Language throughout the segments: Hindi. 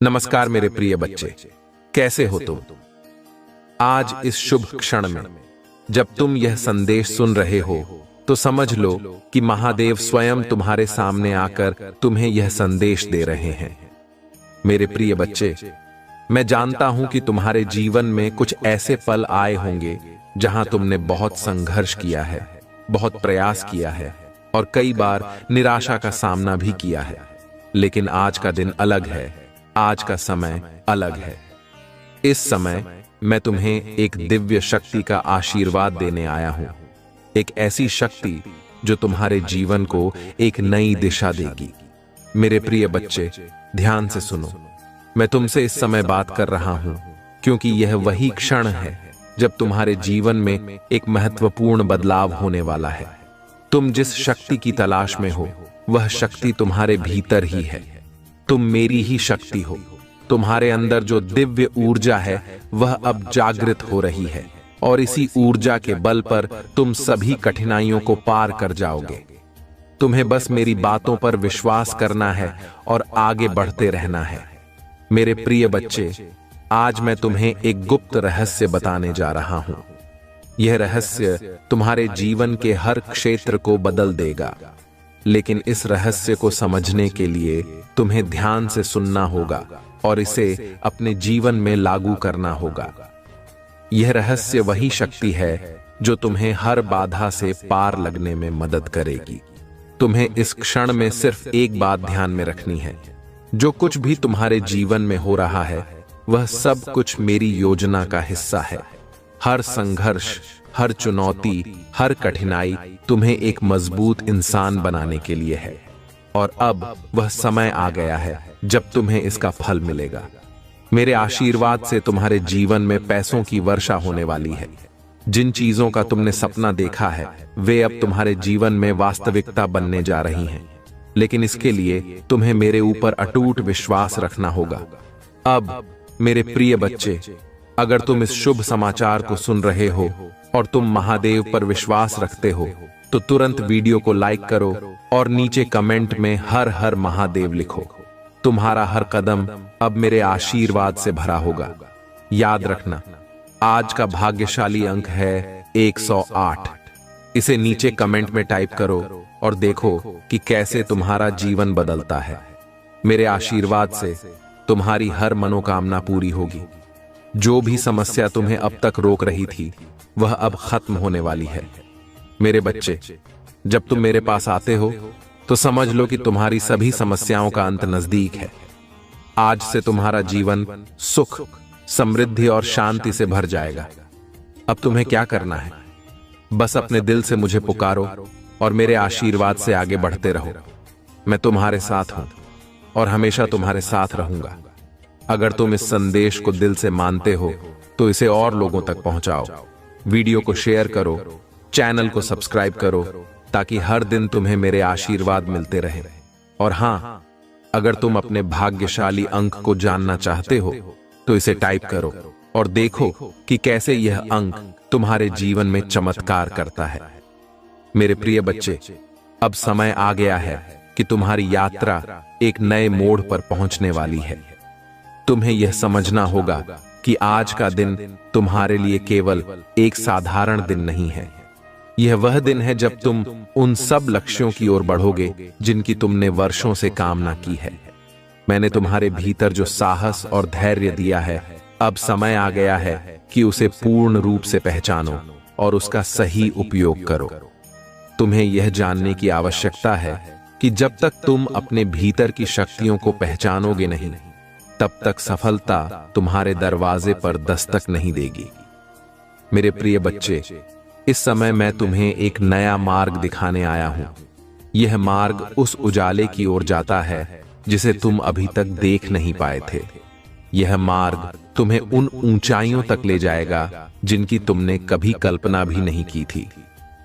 नमस्कार मेरे प्रिय बच्चे, कैसे हो तुम? आज इस शुभ क्षण में जब तुम यह संदेश सुन रहे हो तो समझ लो कि महादेव स्वयं तुम्हारे सामने आकर तुम्हें यह संदेश दे रहे हैं। मेरे प्रिय बच्चे, मैं जानता हूं कि तुम्हारे जीवन में कुछ ऐसे पल आए होंगे जहां तुमने बहुत संघर्ष किया है, बहुत प्रयास किया है और कई बार निराशा का सामना भी किया है। लेकिन आज का दिन अलग है, आज का समय अलग है। इस समय मैं तुम्हें एक दिव्य शक्ति का आशीर्वाद देने आया हूं, एक ऐसी शक्ति जो तुम्हारे जीवन को एक नई दिशा देगी। मेरे प्रिय बच्चे, ध्यान से सुनो। मैं तुमसे इस समय बात कर रहा हूं क्योंकि यह वही क्षण है जब तुम्हारे जीवन में एक महत्वपूर्ण बदलाव होने वाला है। तुम जिस शक्ति की तलाश में हो वह शक्ति तुम्हारे भीतर ही है। तुम मेरी ही शक्ति हो। तुम्हारे अंदर जो दिव्य ऊर्जा है वह अब जागृत हो रही है और इसी ऊर्जा के बल पर तुम सभी कठिनाइयों को पार कर जाओगे। तुम्हें बस मेरी बातों पर विश्वास करना है और आगे बढ़ते रहना है। मेरे प्रिय बच्चे, आज मैं तुम्हें एक गुप्त रहस्य बताने जा रहा हूं। यह रहस्य तुम्हारे जीवन के हर क्षेत्र को बदल देगा। लेकिन इस रहस्य को समझने के लिए तुम्हें ध्यान से सुनना होगा और इसे अपने जीवन में लागू करना होगा। यह रहस्य वही शक्ति है जो तुम्हें हर बाधा से पार लगने में मदद करेगी। तुम्हें इस क्षण में सिर्फ एक बात ध्यान में रखनी है। जो कुछ भी तुम्हारे जीवन में हो रहा है वह सब कुछ मेरी योजना का हिस्सा है। हर संघर्ष, हर चुनौती, हर कठिनाई तुम्हें एक मजबूत इंसान बनाने के लिए है और अब वह समय आ गया है जब तुम्हें इसका फल मिलेगा। मेरे आशीर्वाद से तुम्हारे जीवन में पैसों की वर्षा होने वाली है। जिन चीजों का तुमने सपना देखा है वे अब तुम्हारे जीवन में वास्तविकता बनने जा रही हैं। लेकिन इसके लिए तुम्हें मेरे ऊपर अटूट विश्वास रखना होगा। अब मेरे प्रिय बच्चे, अगर तुम इस शुभ समाचार को सुन रहे हो और तुम महादेव पर विश्वास रखते हो तो तुरंत वीडियो को लाइक करो और नीचे कमेंट में हर हर महादेव लिखो। तुम्हारा हर कदम अब मेरे आशीर्वाद से भरा होगा। याद रखना, आज का भाग्यशाली अंक है 108। इसे नीचे कमेंट में टाइप करो और देखो कि कैसे तुम्हारा जीवन बदलता है। मेरे आशीर्वाद से तुम्हारी हर मनोकामना पूरी होगी। जो भी समस्या तुम्हें अब तक रोक रही थी वह अब खत्म होने वाली है। मेरे बच्चे, जब तुम मेरे पास आते हो तो समझ लो कि तुम्हारी सभी समस्याओं का अंत नजदीक है। आज से तुम्हारा जीवन सुख, समृद्धि और शांति से भर जाएगा। अब तुम्हें क्या करना है? बस अपने दिल से मुझे पुकारो और मेरे आशीर्वाद से आगे बढ़ते रहो। मैं तुम्हारे साथ हूं और हमेशा तुम्हारे साथ रहूंगा। अगर तुम इस संदेश को दिल से मानते हो तो इसे और लोगों तक पहुंचाओ। वीडियो को शेयर करो, चैनल को सब्सक्राइब करो ताकि हर दिन तुम्हें मेरे आशीर्वाद मिलते रहे। और हां, अगर तुम अपने भाग्यशाली अंक को जानना चाहते हो तो इसे टाइप करो और देखो कि कैसे यह अंक तुम्हारे जीवन में चमत्कार करता है। मेरे प्रिय बच्चे, अब समय आ गया है कि तुम्हारी यात्रा एक नए मोड़ पर पहुंचने वाली है। तुम्हें यह समझना होगा कि आज का दिन तुम्हारे लिए केवल एक साधारण दिन नहीं है। यह वह दिन है जब तुम उन सब लक्ष्यों की ओर बढ़ोगे जिनकी तुमने वर्षों से कामना की है। मैंने तुम्हारे भीतर जो साहस और धैर्य दिया है, अब समय आ गया है कि उसे पूर्ण रूप से पहचानो और उसका सही उपयोग करो। तुम्हें यह जानने की आवश्यकता है कि जब तक तुम अपने भीतर की शक्तियों को पहचानोगे नहीं, तब तक सफलता तुम्हारे दरवाजे पर दस्तक नहीं देगी। मेरे प्रिय बच्चे, इस समय मैं तुम्हें एक नया मार्ग दिखाने आया हूं। यह मार्ग उस उजाले की ओर जाता है जिसे तुम अभी तक देख नहीं पाए थे। यह मार्ग तुम्हें उन ऊंचाइयों तक ले जाएगा जिनकी तुमने कभी कल्पना भी नहीं की थी।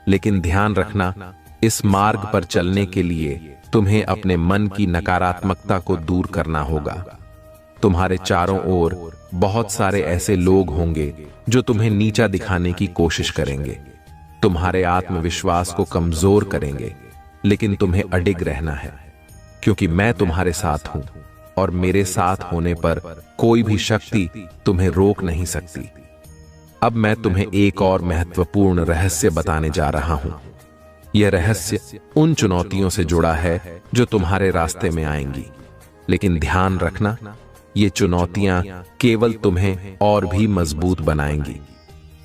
लेकिन ध्यान रखना, इस मार्ग पर चलने के लिए तुम्हें अपने मन की नकारात्मकता को दूर करना होगा। तुम्हारे चारों ओर बहुत सारे ऐसे लोग होंगे जो तुम्हें नीचा दिखाने की कोशिश करेंगे, तुम्हारे आत्मविश्वास को कमजोर करेंगे। लेकिन तुम्हें अडिग रहना है क्योंकि मैं तुम्हारे साथ हूं और मेरे साथ होने पर कोई भी शक्ति तुम्हें रोक नहीं सकती। अब मैं तुम्हें एक और महत्वपूर्ण रहस्य बताने जा रहा हूं। यह रहस्य उन चुनौतियों से जुड़ा है जो तुम्हारे रास्ते में आएंगी, लेकिन ध्यान रखना, ये चुनौतियां केवल तुम्हें और भी मजबूत बनाएंगी।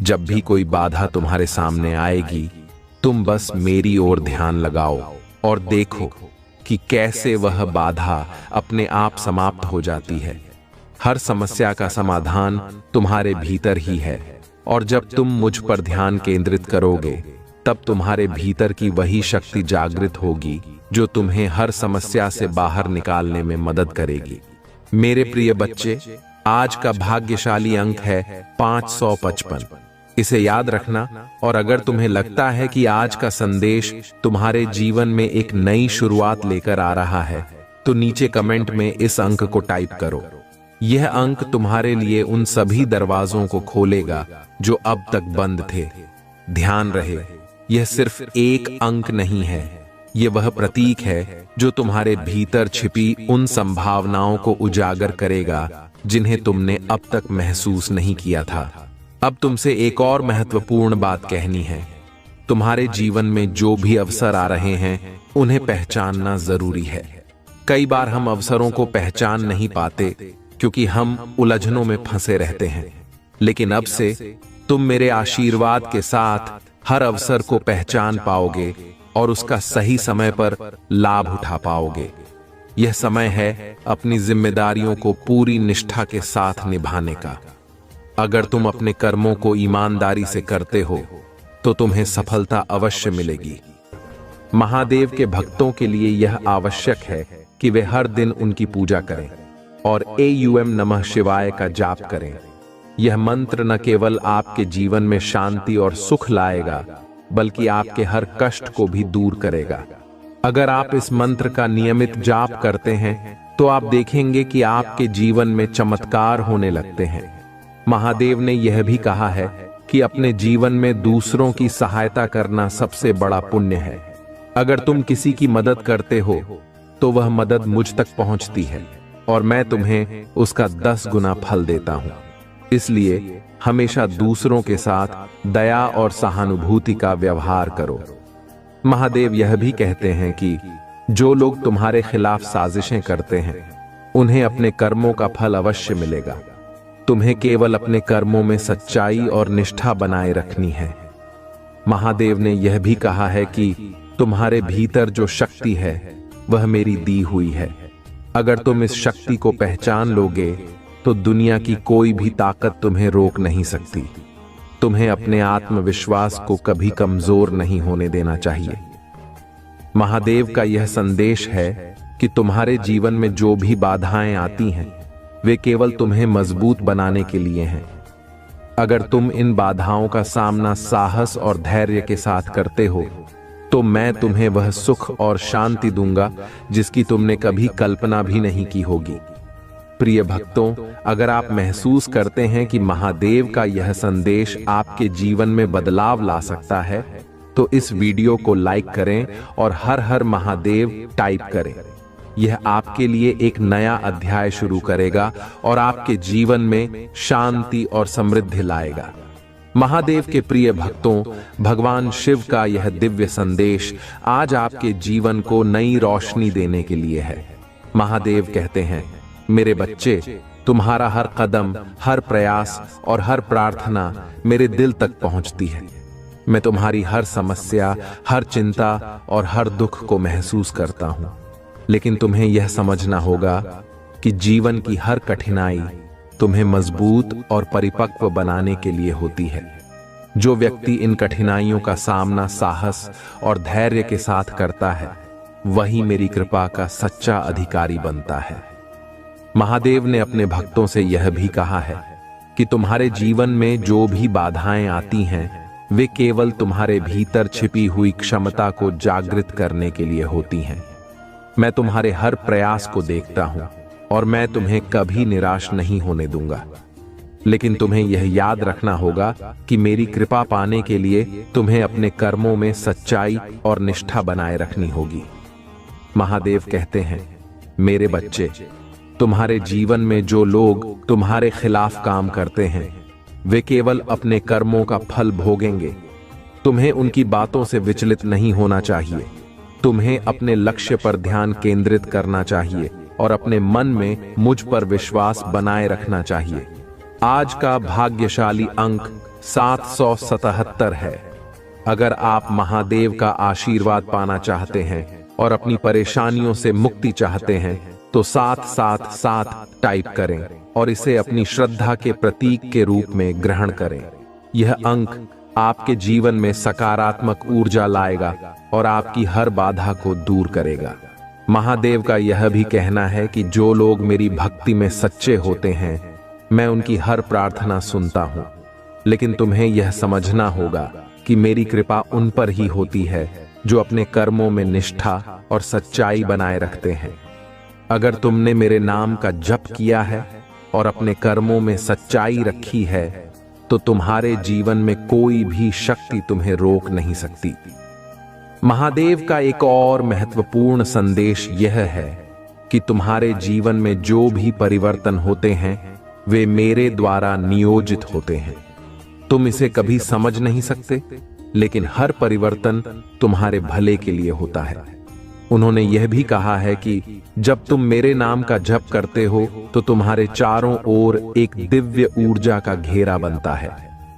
जब भी कोई बाधा तुम्हारे सामने आएगी, तुम बस मेरी ओर ध्यान लगाओ और देखो कि कैसे वह बाधा अपने आप समाप्त हो जाती है। हर समस्या का समाधान तुम्हारे भीतर ही है, और जब तुम मुझ पर ध्यान केंद्रित करोगे, तब तुम्हारे भीतर की वही शक्ति जागृत होगी जो तुम्हें हर समस्या से बाहर निकालने में मदद करेगी। मेरे प्रिय बच्चे, आज का भाग्यशाली अंक है 555। इसे याद रखना, और अगर तुम्हें लगता है कि आज का संदेश तुम्हारे जीवन में एक नई शुरुआत लेकर आ रहा है, तो नीचे कमेंट में इस अंक को टाइप करो। यह अंक तुम्हारे लिए उन सभी दरवाजों को खोलेगा जो अब तक बंद थे। ध्यान रहे, यह सिर्फ एक अंक नहीं है, यह वह प्रतीक है जो तुम्हारे भीतर छिपी उन संभावनाओं को उजागर करेगा जिन्हें तुमने अब तक महसूस नहीं किया था। अब तुमसे एक और महत्वपूर्ण बात कहनी है। तुम्हारे जीवन में जो भी अवसर आ रहे हैं, उन्हें पहचानना जरूरी है। कई बार हम अवसरों को पहचान नहीं पाते क्योंकि हम उलझनों में फंसे रहते हैं, लेकिन अब से तुम मेरे आशीर्वाद के साथ हर अवसर को पहचान पाओगे और उसका सही समय पर लाभ उठा पाओगे। यह समय है अपनी जिम्मेदारियों को पूरी निष्ठा के साथ निभाने का। अगर तुम अपने कर्मों को ईमानदारी से करते हो, तो तुम्हें सफलता अवश्य मिलेगी। महादेव के भक्तों के लिए यह आवश्यक है कि वे हर दिन उनकी पूजा करें और AUM नमः शिवाय का जाप करें। यह मंत्र न केवल आपके जीवन में शांति और सुख लाएगा, बल्कि आपके हर कष्ट को भी दूर करेगा। अगर आप इस मंत्र का नियमित जाप करते हैं, तो आप देखेंगे कि आपके जीवन में चमत्कार होने लगते हैं। महादेव ने यह भी कहा है कि अपने जीवन में दूसरों की सहायता करना सबसे बड़ा पुण्य है। अगर तुम किसी की मदद करते हो, तो वह मदद मुझ तक पहुंचती है और मैं तुम्हें उसका 10 गुना फल देता हूं। इसलिए हमेशा दूसरों के साथ दया और सहानुभूति का व्यवहार करो। महादेव यह भी कहते हैं कि जो लोग तुम्हारे खिलाफ साजिशें करते हैं, उन्हें अपने कर्मों का फल अवश्य मिलेगा। तुम्हें केवल अपने कर्मों में सच्चाई और निष्ठा बनाए रखनी है। महादेव ने यह भी कहा है कि तुम्हारे भीतर जो शक्ति है, वह मेरी दी हुई है। अगर तुम इस शक्ति को पहचान लोगे, तो दुनिया की कोई भी ताकत तुम्हें रोक नहीं सकती। तुम्हें अपने आत्मविश्वास को कभी कमजोर नहीं होने देना चाहिए। महादेव का यह संदेश है कि तुम्हारे जीवन में जो भी बाधाएं आती हैं, वे केवल तुम्हें मजबूत बनाने के लिए हैं। अगर तुम इन बाधाओं का सामना साहस और धैर्य के साथ करते हो, तो मैं तुम्हें वह सुख और शांति दूंगा जिसकी तुमने कभी कल्पना भी नहीं की होगी। प्रिय भक्तों, अगर आप महसूस करते हैं कि महादेव का यह संदेश आपके जीवन में बदलाव ला सकता है, तो इस वीडियो को लाइक करें और हर हर महादेव टाइप करें। यह आपके लिए एक नया अध्याय शुरू करेगा और आपके जीवन में शांति और समृद्धि लाएगा। महादेव के प्रिय भक्तों, भगवान शिव का यह दिव्य संदेश आज आपके जीवन को नई रोशनी देने के लिए है। महादेव कहते हैं, मेरे बच्चे, तुम्हारा हर कदम, हर प्रयास और हर प्रार्थना मेरे दिल तक पहुंचती है। मैं तुम्हारी हर समस्या, हर चिंता और हर दुख को महसूस करता हूं। लेकिन तुम्हें यह समझना होगा कि जीवन की हर कठिनाई तुम्हें मजबूत और परिपक्व बनाने के लिए होती है। जो व्यक्ति इन कठिनाइयों का सामना साहस और धैर्य के साथ करता है, वही मेरी कृपा का सच्चा अधिकारी बनता है। महादेव ने अपने भक्तों से यह भी कहा है कि तुम्हारे जीवन में जो भी बाधाएं आती हैं, वे केवल तुम्हारे भीतर छिपी हुई क्षमता को जागृत करने के लिए होती हैं। मैं तुम्हारे हर प्रयास को देखता हूं और मैं तुम्हें कभी निराश नहीं होने दूंगा। लेकिन तुम्हें यह याद रखना होगा कि मेरी कृपा पाने के लिए तुम्हें अपने कर्मों में सच्चाई और निष्ठा बनाए रखनी होगी। महादेव कहते हैं, मेरे बच्चे, तुम्हारे जीवन में जो लोग तुम्हारे खिलाफ काम करते हैं वे केवल अपने कर्मों का फल भोगेंगे। तुम्हें उनकी बातों से विचलित नहीं होना चाहिए। तुम्हें अपने लक्ष्य पर ध्यान केंद्रित करना चाहिए और अपने मन में मुझ पर विश्वास बनाए रखना चाहिए। आज का भाग्यशाली अंक 777 है। अगर आप महादेव का आशीर्वाद पाना चाहते हैं और अपनी परेशानियों से मुक्ति चाहते हैं तो 777 टाइप करें और इसे अपनी श्रद्धा के प्रतीक के रूप में ग्रहण करें। यह अंक आपके जीवन में सकारात्मक ऊर्जा लाएगा और आपकी हर बाधा को दूर करेगा। महादेव का यह भी कहना है कि जो लोग मेरी भक्ति में सच्चे होते हैं मैं उनकी हर प्रार्थना सुनता हूं। लेकिन तुम्हें यह समझना होगा कि मेरी कृपा उन पर ही होती है जो अपने कर्मों में निष्ठा और सच्चाई बनाए रखते हैं। अगर तुमने मेरे नाम का जप किया है और अपने कर्मों में सच्चाई रखी है तो तुम्हारे जीवन में कोई भी शक्ति तुम्हें रोक नहीं सकती। महादेव का एक और महत्वपूर्ण संदेश यह है कि तुम्हारे जीवन में जो भी परिवर्तन होते हैं वे मेरे द्वारा नियोजित होते हैं। तुम इसे कभी समझ नहीं सकते, लेकिन हर परिवर्तन तुम्हारे भले के लिए होता है। उन्होंने यह भी कहा है कि जब तुम मेरे नाम का जप करते हो तो तुम्हारे चारों ओर एक दिव्य ऊर्जा का घेरा बनता है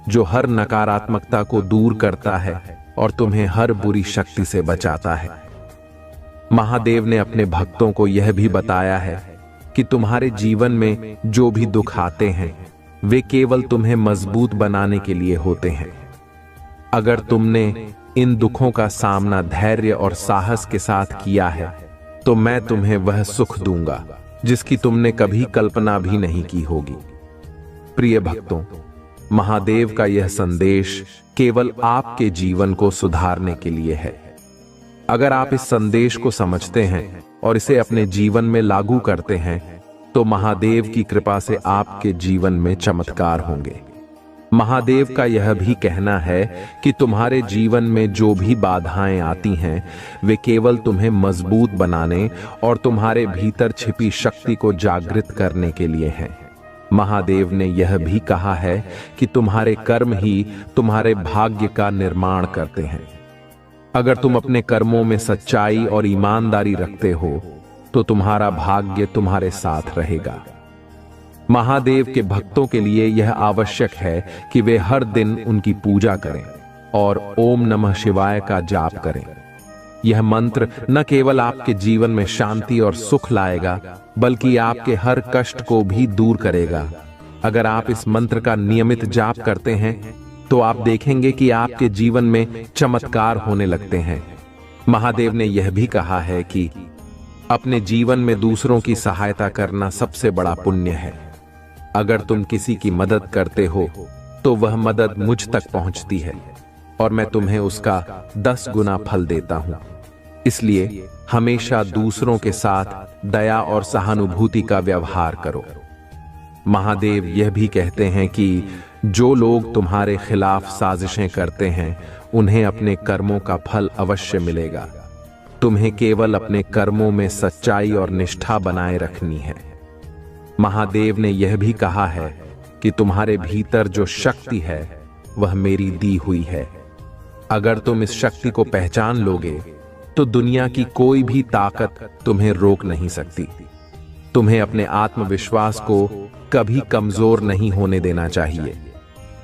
जो हर नकारात्मकता को दूर करता है और तुम्हें हर बुरी शक्ति से बचाता है। महादेव ने अपने भक्तों को यह भी बताया है कि तुम्हारे जीवन में जो भी दुख आते हैं वे केवल तुम्हें मजबूत बनाने के लिए होते हैं। अगर तुमने इन दुखों का सामना धैर्य और साहस के साथ किया है तो मैं तुम्हें वह सुख दूंगा जिसकी तुमने कभी कल्पना भी नहीं की होगी। प्रिय भक्तों, महादेव का यह संदेश केवल आपके जीवन को सुधारने के लिए है। अगर आप इस संदेश को समझते हैं और इसे अपने जीवन में लागू करते हैं तो महादेव की कृपा से आपके जीवन में चमत्कार होंगे। महादेव का यह भी कहना है कि तुम्हारे जीवन में जो भी बाधाएं आती हैं वे केवल तुम्हें मजबूत बनाने और तुम्हारे भीतर छिपी शक्ति को जागृत करने के लिए हैं। महादेव ने यह भी कहा है कि तुम्हारे कर्म ही तुम्हारे भाग्य का निर्माण करते हैं। अगर तुम अपने कर्मों में सच्चाई और ईमानदारी रखते हो तो तुम्हारा भाग्य तुम्हारे साथ रहेगा। महादेव के भक्तों के लिए यह आवश्यक है कि वे हर दिन उनकी पूजा करें और ओम नमः शिवाय का जाप करें। यह मंत्र न केवल आपके जीवन में शांति और सुख लाएगा बल्कि आपके हर कष्ट को भी दूर करेगा। अगर आप इस मंत्र का नियमित जाप करते हैं तो आप देखेंगे कि आपके जीवन में चमत्कार होने लगते हैं। महादेव ने यह भी कहा है कि अपने जीवन में दूसरों की सहायता करना सबसे बड़ा पुण्य है। अगर तुम किसी की मदद करते हो तो वह मदद मुझ तक पहुंचती है और मैं तुम्हें उसका 10 गुना फल देता हूं। इसलिए हमेशा दूसरों के साथ दया और सहानुभूति का व्यवहार करो। महादेव यह भी कहते हैं कि जो लोग तुम्हारे खिलाफ साजिशें करते हैं उन्हें अपने कर्मों का फल अवश्य मिलेगा। तुम्हें केवल अपने कर्मों में सच्चाई और निष्ठा बनाए रखनी है। महादेव ने यह भी कहा है कि तुम्हारे भीतर जो शक्ति है वह मेरी दी हुई है। अगर तुम इस शक्ति को पहचान लोगे तो दुनिया की कोई भी ताकत तुम्हें रोक नहीं सकती। तुम्हें अपने आत्मविश्वास को कभी कमजोर नहीं होने देना चाहिए।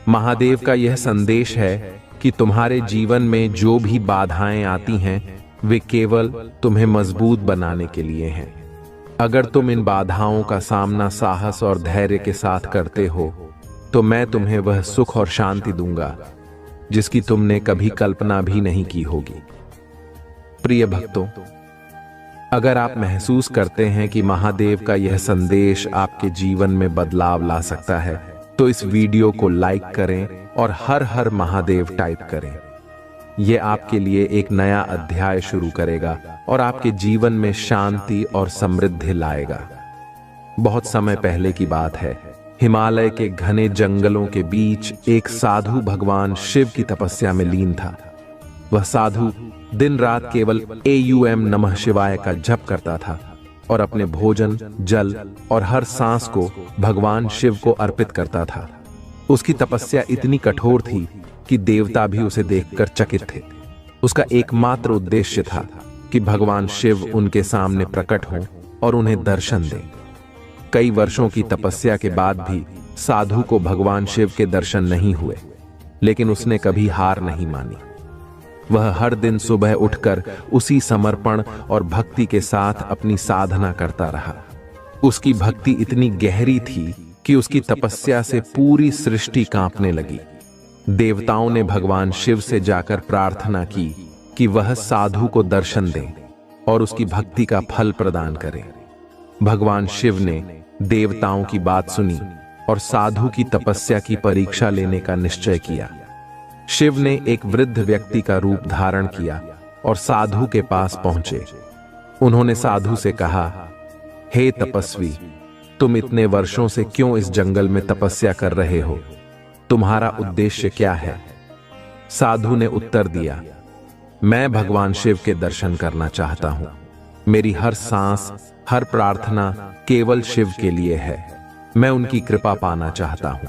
महादेव का यह संदेश है कि तुम्हारे जीवन में जो भी बाधाएं आती हैं वे केवल तुम्हें मजबूत बनाने के लिए हैं। अगर तुम इन बाधाओं का सामना साहस और धैर्य के साथ करते हो तो मैं तुम्हें वह सुख और शांति दूंगा जिसकी तुमने कभी कल्पना भी नहीं की होगी। प्रिय भक्तों, अगर आप महसूस करते हैं कि महादेव का यह संदेश आपके जीवन में बदलाव ला सकता है तो इस वीडियो को लाइक करें और हर हर महादेव टाइप करें। यह आपके लिए एक नया अध्याय शुरू करेगा और आपके जीवन में शांति और समृद्धि लाएगा। बहुत समय पहले की बात है, हिमालय के घने जंगलों के बीच एक साधु भगवान शिव की तपस्या में लीन था। वह साधु दिन रात केवल एयूएम नमः शिवाय का जप करता था और अपने भोजन, जल और हर सांस को भगवान शिव को अर्पित करता था। उसकी तपस्या इतनी कठोर थी कि देवता भी उसे देखकर चकित थे। उसका एकमात्र उद्देश्य था कि भगवान शिव उनके सामने प्रकट हों और उन्हें दर्शन दें। कई वर्षों की तपस्या के बाद भी साधु को भगवान शिव के दर्शन नहीं हुए, लेकिन उसने कभी हार नहीं मानी। वह हर दिन सुबह उठकर उसी समर्पण और भक्ति के साथ अपनी साधना करता रहा। उसकी भक्ति इतनी गहरी थी कि उसकी तपस्या से पूरी सृष्टि कांपने लगी। देवताओं ने भगवान शिव से जाकर प्रार्थना की कि वह साधु को दर्शन दें और उसकी भक्ति का फल प्रदान करें। भगवान शिव ने देवताओं की बात सुनी और साधु की तपस्या की परीक्षा लेने का निश्चय किया। शिव ने एक वृद्ध व्यक्ति का रूप धारण किया और साधु के पास पहुंचे। उन्होंने साधु से कहा, हे तपस्वी, तुम इतने वर्षों से क्यों इस जंगल में तपस्या कर रहे हो? तुम्हारा उद्देश्य क्या है? साधु ने उत्तर दिया, मैं भगवान शिव के दर्शन करना चाहता हूं। मेरी हर सांस, हर प्रार्थना केवल शिव के लिए है। मैं उनकी कृपा पाना चाहता हूं।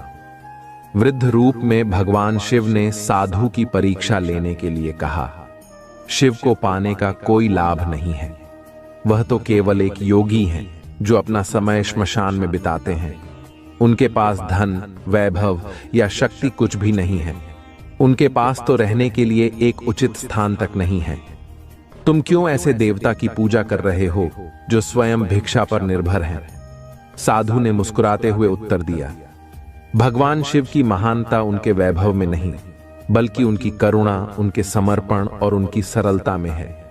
वृद्ध रूप में भगवान शिव ने साधु की परीक्षा लेने के लिए कहा। शिव को पाने का कोई लाभ नहीं है। वह तो केवल एक योगी हैं जो अपना समय श्मशान में बिताते हैं। उनके पास धन, वैभव या शक्ति कुछ भी नहीं है। उनके पास तो रहने के लिए एक उचित स्थान तक नहीं है। तुम क्यों ऐसे देवता की पूजा कर रहे हो जो स्वयं भिक्षा पर निर्भर हैं? साधु ने मुस्कुराते हुए उत्तर दिया, भगवान शिव की महानता उनके वैभव में नहीं, बल्कि उनकी करुणा, उनके समर्पण और उनकी सरलता में है।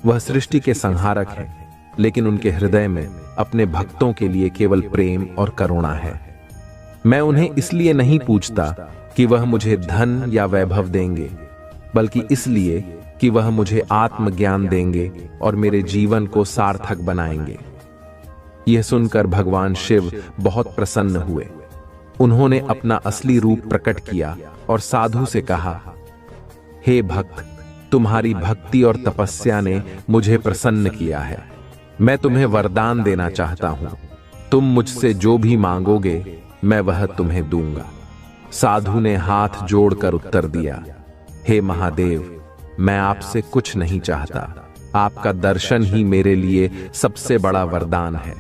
वह सृष्टि के संहारक हैं, लेकिन उनके हृदय में अपने भक्तों के लिए केवल प्रेम और करुणा है। मैं उन्हें इसलिए नहीं पूछता कि वह मुझे धन या वैभव देंगे, बल्कि इसलिए कि वह मुझे आत्मज्ञान देंगे और मेरे जीवन को सार्थक बनाएंगे। यह सुनकर भगवान शिव बहुत प्रसन्न हुए। उन्होंने अपना असली रूप प्रकट किया और साधु से कहा, हे भक्त, तुम्हारी भक्ति और तपस्या ने मुझे प्रसन्न किया है। मैं तुम्हें वरदान देना चाहता हूं। तुम मुझसे जो भी मांगोगे मैं वह तुम्हें दूंगा। साधु ने हाथ जोड़कर उत्तर दिया, हे महादेव, मैं आपसे कुछ नहीं चाहता। आपका दर्शन ही मेरे लिए सबसे बड़ा वरदान है।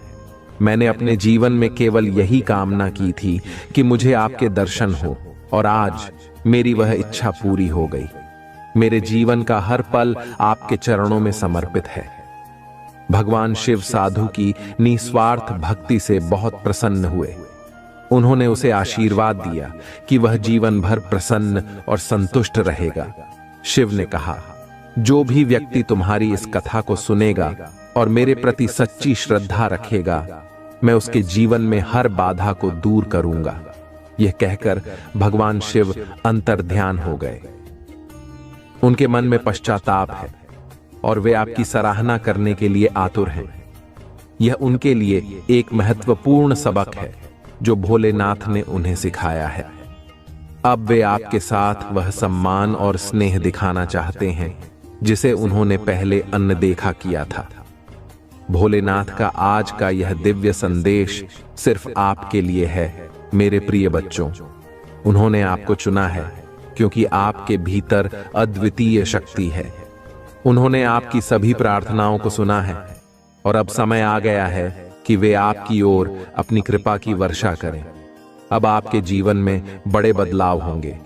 मैंने अपने जीवन में केवल यही कामना की थी कि मुझे आपके दर्शन हो, और आज मेरी वह इच्छा पूरी हो गई। मेरे जीवन का हर पल आपके चरणों में समर्पित है। भगवान शिव साधु की निस्वार्थ भक्ति से बहुत प्रसन्न हुए। उन्होंने उसे आशीर्वाद दिया कि वह जीवन भर प्रसन्न और संतुष्ट रहेगा। शिव ने कहा, जो भी व्यक्ति तुम्हारी इस कथा को सुनेगा और मेरे प्रति सच्ची श्रद्धा रखेगा, मैं उसके जीवन में हर बाधा को दूर करूंगा। यह कहकर भगवान शिव अंतर्ध्यान हो गए। उनके मन में पश्चाताप है और वे आपकी सराहना करने के लिए आतुर हैं। यह उनके लिए एक महत्वपूर्ण सबक है जो भोलेनाथ ने उन्हें सिखाया है। अब वे आपके साथ वह सम्मान और स्नेह दिखाना चाहते हैं जिसे उन्होंने पहले अनदेखा किया था। भोलेनाथ का आज का यह दिव्य संदेश सिर्फ आपके लिए है, मेरे प्रिय बच्चों। उन्होंने आपको चुना है क्योंकि आपके भीतर अद्वितीय शक्ति है। उन्होंने आपकी सभी प्रार्थनाओं को सुना है और अब समय आ गया है कि वे आपकी ओर अपनी कृपा की वर्षा करें। अब आपके जीवन में बड़े बदलाव होंगे।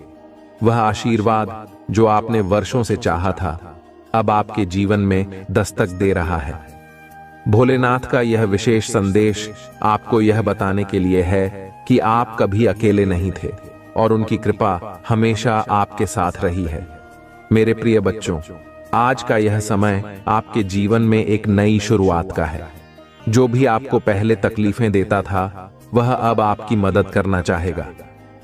वह आशीर्वाद जो आपने वर्षों से चाहा था, अब आपके जीवन में दस्तक दे रहा है। भोलेनाथ का यह विशेष संदेश आपको यह बताने के लिए है कि आप कभी अकेले नहीं थे और उनकी कृपा हमेशा आपके साथ रही है। मेरे प्रिय बच्चों, आज का यह समय आपके जीवन में एक नई शुरुआत का है। जो भी आपको पहले तकलीफें देता था, वह अब आपकी मदद करना चाहेगा।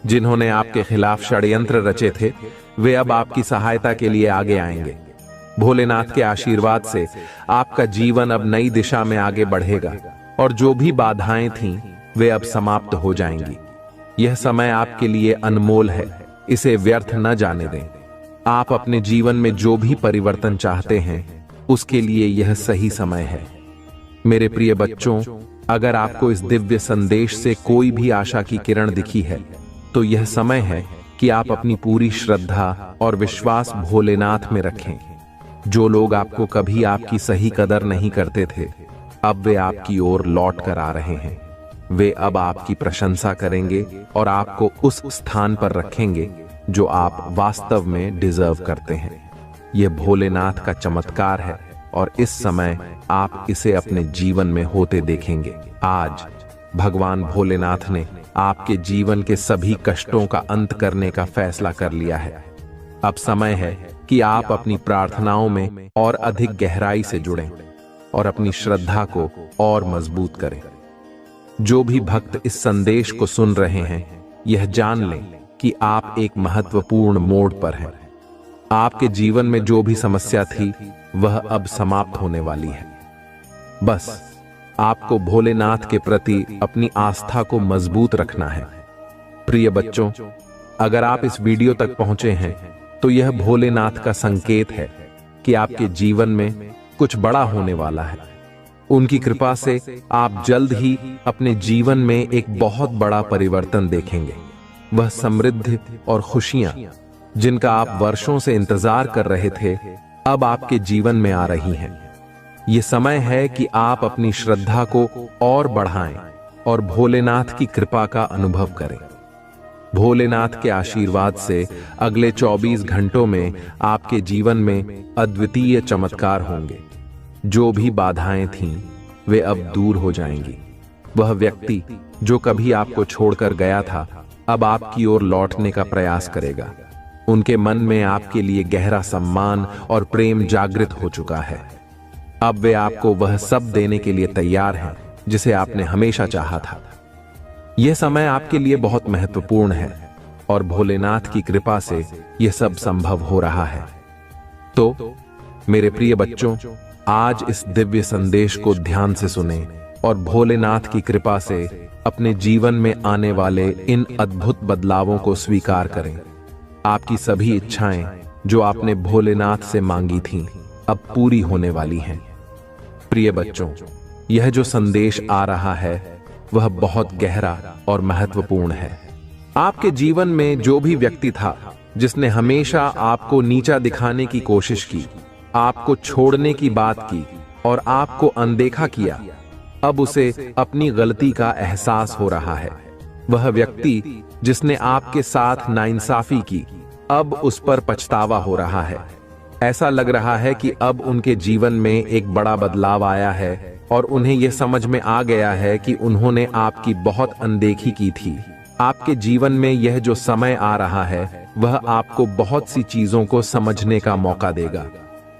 जिन्होंने आपके खिलाफ षड्यंत्र रचे थे, वे अब आपकी सहायता के लिए आगे आएंगे। भोलेनाथ के आशीर्वाद से आपका जीवन अब नई दिशा में आगे बढ़ेगा और जो भी बाधाएं थीं, वे अब समाप्त हो जाएंगी। यह समय आपके लिए अनमोल है, इसे व्यर्थ न जाने दें। आप अपने जीवन में जो भी परिवर्तन चाहते हैं, उसके लिए यह सही समय है। मेरे प्रिय बच्चों, अगर आपको इस दिव्य संदेश से कोई भी आशा की किरण दिखी है, तो यह समय है कि आप अपनी पूरी श्रद्धा और विश्वास भोलेनाथ में रखें। जो लोग आपको कभी आपकी सही कदर नहीं करते थे, अब वे आपकी ओर लौट कर आ रहे हैं। वे अब आपकी प्रशंसा करेंगे और आपको उस स्थान पर रखेंगे जो आप वास्तव में डिजर्व करते हैं। यह भोलेनाथ का चमत्कार है और इस समय आप इसे अपने जीवन में होते देखेंगे। आज भगवान भोलेनाथ ने आपके जीवन के सभी कष्टों का अंत करने का फैसला कर लिया है। अब समय है कि आप अपनी प्रार्थनाओं में और अधिक गहराई से जुड़ें और अपनी श्रद्धा को और मजबूत करें। जो भी भक्त इस संदेश को सुन रहे हैं, यह जान लें कि आप एक महत्वपूर्ण मोड़ पर हैं। आपके जीवन में जो भी समस्या थी, वह अब समाप्त होने वाली है। बस आपको भोलेनाथ के प्रति अपनी आस्था को मजबूत रखना है। प्रिय बच्चों, अगर आप इस वीडियो तक पहुंचे हैं, तो यह भोलेनाथ का संकेत है कि आपके जीवन में कुछ बड़ा होने वाला है। उनकी कृपा से आप जल्द ही अपने जीवन में एक बहुत बड़ा परिवर्तन देखेंगे। वह समृद्धि और खुशियां जिनका आप वर्षों से इंतजार कर रहे थे, अब आपके जीवन में आ रही हैं। ये समय है कि आप अपनी श्रद्धा को और बढ़ाएं और भोलेनाथ की कृपा का अनुभव करें। भोलेनाथ के आशीर्वाद से अगले 24 घंटों में आपके जीवन में अद्वितीय चमत्कार होंगे। जो भी बाधाएं थीं, वे अब दूर हो जाएंगी। वह व्यक्ति जो कभी आपको छोड़कर गया था, अब आपकी ओर लौटने का प्रयास करेगा। उनके मन में आपके लिए गहरा सम्मान और प्रेम जागृत हो चुका है। अब वे आपको वह सब देने के लिए तैयार हैं जिसे आपने हमेशा चाहा था। यह समय आपके लिए बहुत महत्वपूर्ण है और भोलेनाथ की कृपा से यह सब संभव हो रहा है। तो मेरे प्रिय बच्चों, आज इस दिव्य संदेश को ध्यान से सुनें और भोलेनाथ की कृपा से अपने जीवन में आने वाले इन अद्भुत बदलावों को स्वीकार करें। आपकी सभी इच्छाएं जो आपने भोलेनाथ से मांगी थीं, अब पूरी होने वाली हैं। प्रिय बच्चों, यह जो संदेश आ रहा है, वह बहुत गहरा और महत्वपूर्ण है। आपके जीवन में जो भी व्यक्ति था जिसने हमेशा आपको नीचा दिखाने की कोशिश की, आपको छोड़ने की बात की और आपको अनदेखा किया, अब उसे अपनी गलती का एहसास हो रहा है। वह व्यक्ति जिसने आपके साथ नाइंसाफी की, अब उस पर पछतावा हो रहा है। ऐसा लग रहा है कि अब उनके जीवन में एक बड़ा बदलाव आया है और उन्हें यह समझ में आ गया है कि उन्होंने आपकी बहुत अनदेखी की थी। आपके जीवन में यह जो समय आ रहा है, वह आपको बहुत सी चीजों को समझने का मौका देगा।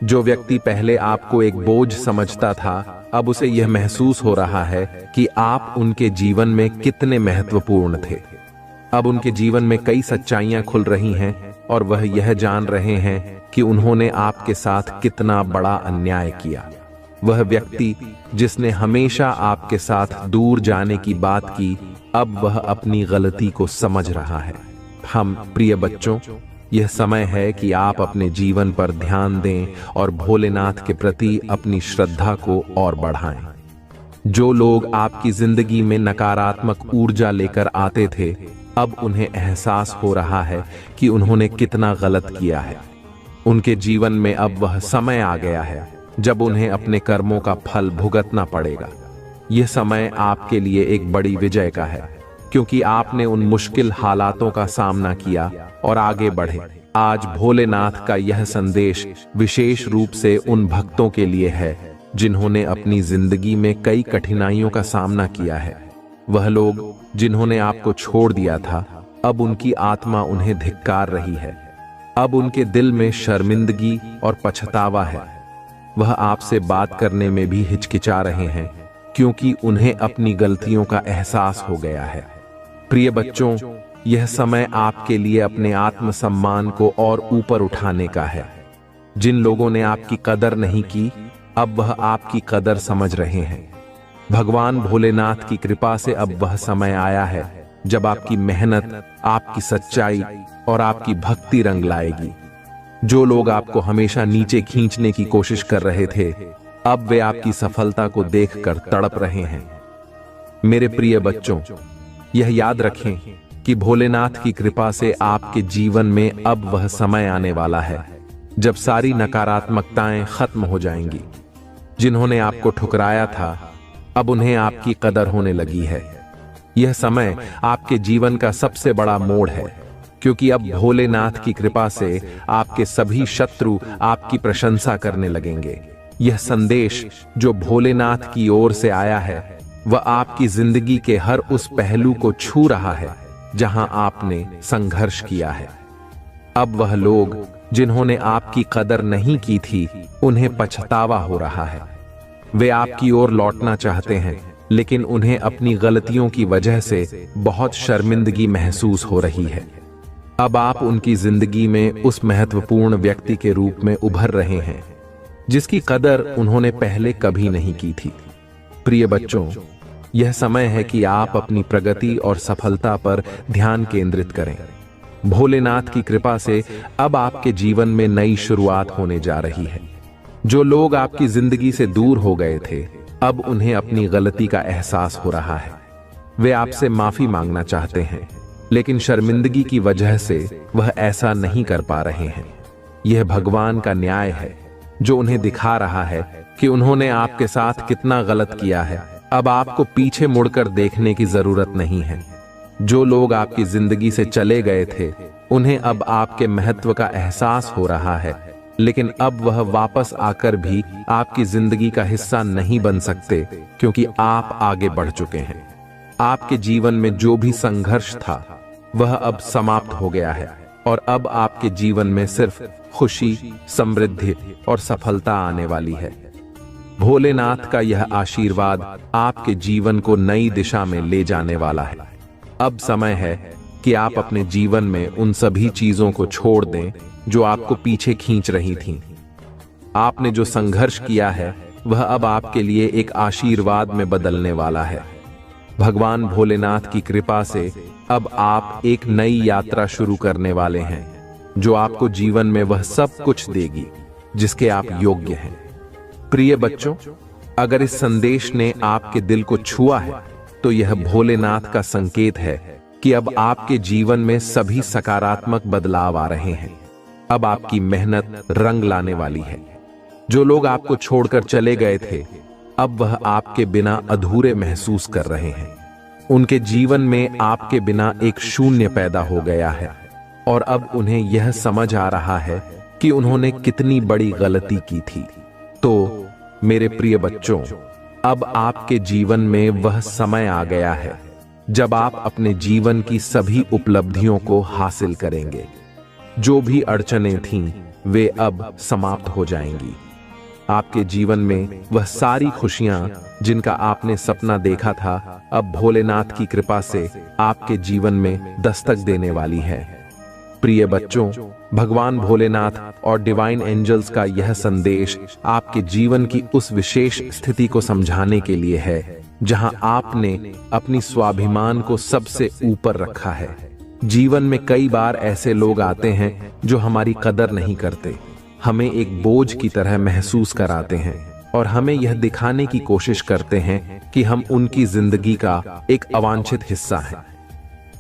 जो व्यक्ति पहले आपको एक बोझ समझता था, अब उसे यह महसूस हो रहा है कि आप उनके जीवन में कितने महत्वपूर्ण थे। अब उनके जीवन में कई सच्चाइयां खुल रही हैं और वह यह जान रहे हैं कि उन्होंने आपके साथ कितना बड़ा अन्याय किया। वह व्यक्ति जिसने हमेशा आपके साथ दूर जाने की बात की, अब वह अपनी गलती को समझ रहा है। हम प्रिय बच्चों, यह समय है कि आप अपने जीवन पर ध्यान दें और भोलेनाथ के प्रति अपनी श्रद्धा को और बढ़ाएं। जो लोग आपकी जिंदगी में नकारात्मक ऊर्जा लेकर आते थे, अब उन्हें एहसास हो रहा है कि उन्होंने कितना गलत किया है। उनके जीवन में अब वह समय आ गया है जब उन्हें अपने कर्मों का फल भुगतना पड़ेगा। यह समय आपके लिए एक बड़ी विजय का है, क्योंकि आपने उन मुश्किल हालातों का सामना किया और आगे बढ़े। आज भोलेनाथ का यह संदेश विशेष रूप से उन भक्तों के लिए है जिन्होंने अपनी जिंदगी में कई कठिनाइयों का सामना किया है। वह लोग जिन्होंने आपको छोड़ दिया था, अब उनकी आत्मा उन्हें धिक्कार रही है। अब उनके दिल में शर्मिंदगी और पछतावा है। वह आपसे बात करने में भी हिचकिचा रहे हैं, क्योंकि उन्हें अपनी गलतियों का एहसास हो गया है। प्रिय बच्चों, यह समय आपके लिए अपने आत्मसम्मान को और ऊपर उठाने का है। जिन लोगों ने आपकी कदर नहीं की, अब वह आपकी कदर समझ रहे हैं। भगवान भोलेनाथ की कृपा से अब वह समय आया है जब आपकी मेहनत, आपकी सच्चाई और आपकी भक्ति रंग लाएगी। जो लोग आपको हमेशा नीचे खींचने की कोशिश कर रहे थे, अब वे आपकी सफलता को देखकर तड़प रहे हैं। मेरे प्रिय बच्चों, यह याद रखें कि भोलेनाथ की कृपा से आपके जीवन में अब वह समय आने वाला है जब सारी नकारात्मकताएं खत्म हो जाएंगी। जिन्होंने आपको ठुकराया था, अब उन्हें आपकी कदर होने लगी है। यह समय आपके जीवन का सबसे बड़ा मोड़ है, क्योंकि अब भोलेनाथ की कृपा से आपके सभी शत्रु आपकी प्रशंसा करने लगेंगे। यह संदेश जो भोलेनाथ की ओर से आया है, वह आपकी जिंदगी के हर उस पहलू को छू रहा है जहां आपने संघर्ष किया है। अब वह लोग जिन्होंने आपकी कदर नहीं की थी, उन्हें पछतावा हो रहा है। वे आपकी ओर लौटना चाहते हैं, लेकिन उन्हें अपनी गलतियों की वजह से बहुत शर्मिंदगी महसूस हो रही है। अब आप उनकी जिंदगी में उस महत्वपूर्ण व्यक्ति के रूप में उभर रहे हैं जिसकी कदर उन्होंने पहले कभी नहीं की थी। प्रिय बच्चों, यह समय है कि आप अपनी प्रगति और सफलता पर ध्यान केंद्रित करें। भोलेनाथ की कृपा से अब आपके जीवन में नई शुरुआत होने जा रही है। जो लोग आपकी जिंदगी से दूर हो गए थे, अब उन्हें अपनी गलती का एहसास हो रहा है। वे आपसे माफी मांगना चाहते हैं, लेकिन शर्मिंदगी की वजह से वह ऐसा नहीं कर पा रहे हैं। यह भगवान का न्याय है जो उन्हें दिखा रहा है कि उन्होंने आपके साथ कितना गलत किया है। अब आपको पीछे मुड़कर देखने की जरूरत नहीं है। जो लोग आपकी जिंदगी से चले गए थे, उन्हें अब आपके महत्व का एहसास हो रहा है, लेकिन अब वह वापस आकर भी आपकी जिंदगी का हिस्सा नहीं बन सकते, क्योंकि आप आगे बढ़ चुके हैं। आपके जीवन में जो भी संघर्ष था, वह अब समाप्त हो गया है और अब आपके जीवन में सिर्फ खुशी, समृद्धि और सफलता आने वाली है। भोलेनाथ का यह आशीर्वाद आपके जीवन को नई दिशा में ले जाने वाला है। अब समय है कि आप अपने जीवन में उन सभी चीजों को छोड़ दें जो आपको पीछे खींच रही थीं। आपने जो संघर्ष किया है, वह अब आपके लिए एक आशीर्वाद में बदलने वाला है। भगवान भोलेनाथ की कृपा से अब आप एक नई यात्रा शुरू करने वाले हैं, जो आपको जीवन में वह सब कुछ देगी जिसके आप योग्य हैं। प्रिय बच्चों, अगर इस संदेश ने आपके दिल को छुआ है, तो यह भोलेनाथ का संकेत है कि अब आपके जीवन में सभी सकारात्मक बदलाव आ रहे हैं। अब आपकी मेहनत रंग लाने वाली है। जो लोग आपको छोड़कर चले गए थे, अब वह आपके बिना अधूरे महसूस कर रहे हैं। उनके जीवन में आपके बिना एक शून्य पैदा हो गया है और अब उन्हें यह समझ आ रहा है कि उन्होंने कितनी बड़ी गलती की थी। तो मेरे प्रिय बच्चों, अब आपके जीवन में वह समय आ गया है जब आप अपने जीवन की सभी उपलब्धियों को हासिल करेंगे। जो भी अड़चनें थीं, वे अब समाप्त हो जाएंगी। आपके जीवन में वह सारी खुशियां जिनका आपने सपना देखा था, अब भोलेनाथ की कृपा से आपके जीवन में दस्तक देने वाली है। प्रिय बच्चों, भगवान भोलेनाथ और डिवाइन एंजल्स का यह संदेश आपके जीवन की उस विशेष स्थिति को समझाने के लिए है जहां आपने अपनी स्वाभिमान को सबसे ऊपर रखा है। जीवन में कई बार ऐसे लोग आते हैं जो हमारी कदर नहीं करते, हमें एक बोझ की तरह महसूस कराते हैं और हमें यह दिखाने की कोशिश करते हैं कि हम उनकी जिंदगी का एक अवांछित हिस्सा हैं।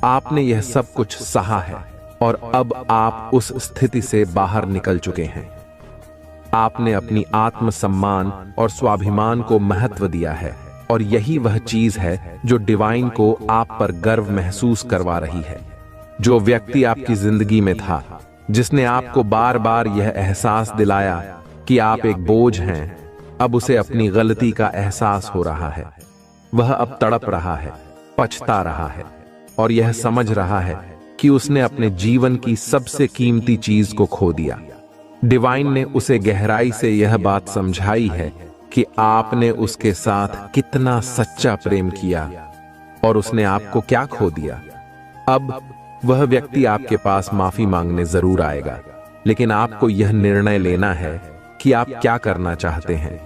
आपने यह सब कुछ सहा है और अब आप उस स्थिति से बाहर निकल चुके हैं। आपने अपनी आत्मसम्मान और स्वाभिमान को महत्व दिया है और यही वह चीज है जो डिवाइन को आप पर गर्व महसूस करवा रही है। जो व्यक्ति आपकी जिंदगी में था, जिसने आपको बार बार यह एहसास दिलाया कि आप एक बोझ हैं, अब उसे अपनी गलती का एहसास हो रहा है। वह अब तड़प रहा है, पछता रहा है और यह समझ रहा है कि उसने अपने जीवन की सबसे कीमती चीज को खो दिया। डिवाइन ने उसे गहराई से यह बात समझाई है कि आपने उसके साथ कितना सच्चा प्रेम किया और उसने आपको क्या खो दिया। अब वह व्यक्ति आपके पास माफी मांगने जरूर आएगा, लेकिन आपको यह निर्णय लेना है कि आप क्या करना चाहते हैं,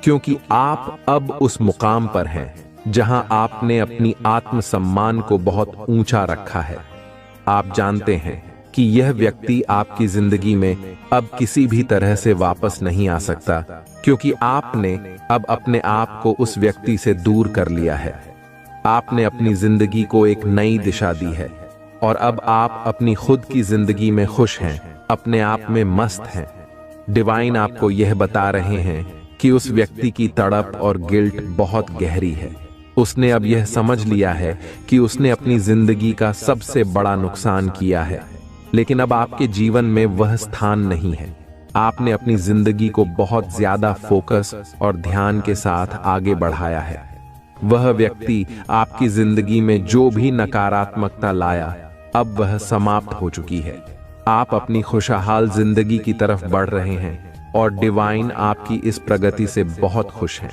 क्योंकि आप अब उस मुकाम पर हैं जहां आपने अपनी आत्मसम्मान को बहुत ऊंचा रखा है। आप जानते हैं कि यह व्यक्ति आपकी जिंदगी में अब किसी भी तरह से वापस नहीं आ सकता, क्योंकि आपने अब अपने आप को उस व्यक्ति से दूर कर लिया है। आपने अपनी जिंदगी को एक नई दिशा दी है और अब आप अपनी खुद की जिंदगी में खुश हैं, अपने आप में मस्त हैं। डिवाइन आपको यह बता रहे हैं कि उस व्यक्ति की तड़प और गिल्ट बहुत गहरी है। उसने अब यह समझ लिया है कि उसने अपनी जिंदगी का सबसे बड़ा नुकसान किया है, लेकिन अब आपके जीवन में वह स्थान नहीं है। आपने अपनी जिंदगी को बहुत ज्यादा फोकस और ध्यान के साथ आगे बढ़ाया है। वह व्यक्ति आपकी जिंदगी में जो भी नकारात्मकता लाया, अब वह समाप्त हो चुकी है। आप अपनी खुशहाल जिंदगी की तरफ बढ़ रहे हैं और डिवाइन आपकी इस प्रगति से बहुत खुश हैं।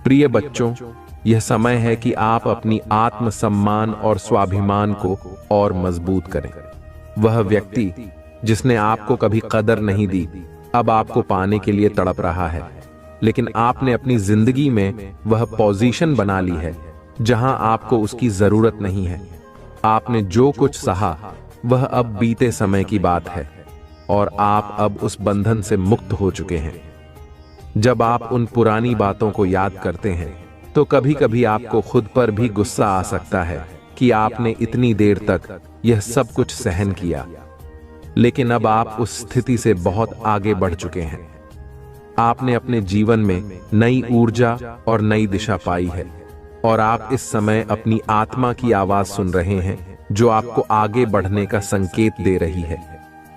प्रिय बच्चों, यह समय है कि आप अपनी आत्मसम्मान और स्वाभिमान को और मजबूत करें। वह व्यक्ति जिसने आपको कभी कदर नहीं दी, अब आपको पाने के लिए तड़प रहा है, लेकिन आपने अपनी जिंदगी में वह पोजीशन बना ली है जहां आपको उसकी जरूरत नहीं है। आपने जो कुछ सहा वह अब बीते समय की बात है और आप अब उस बंधन से मुक्त हो चुके हैं। जब आप उन पुरानी बातों को याद करते हैं तो कभी कभी आपको खुद पर भी गुस्सा आ सकता है कि आपने इतनी देर तक यह सब कुछ सहन किया, लेकिन अब आप उस स्थिति से बहुत आगे बढ़ चुके हैं। आपने अपने जीवन में नई ऊर्जा और नई दिशा पाई है और आप इस समय अपनी आत्मा की आवाज सुन रहे हैं जो आपको आगे बढ़ने का संकेत दे रही है।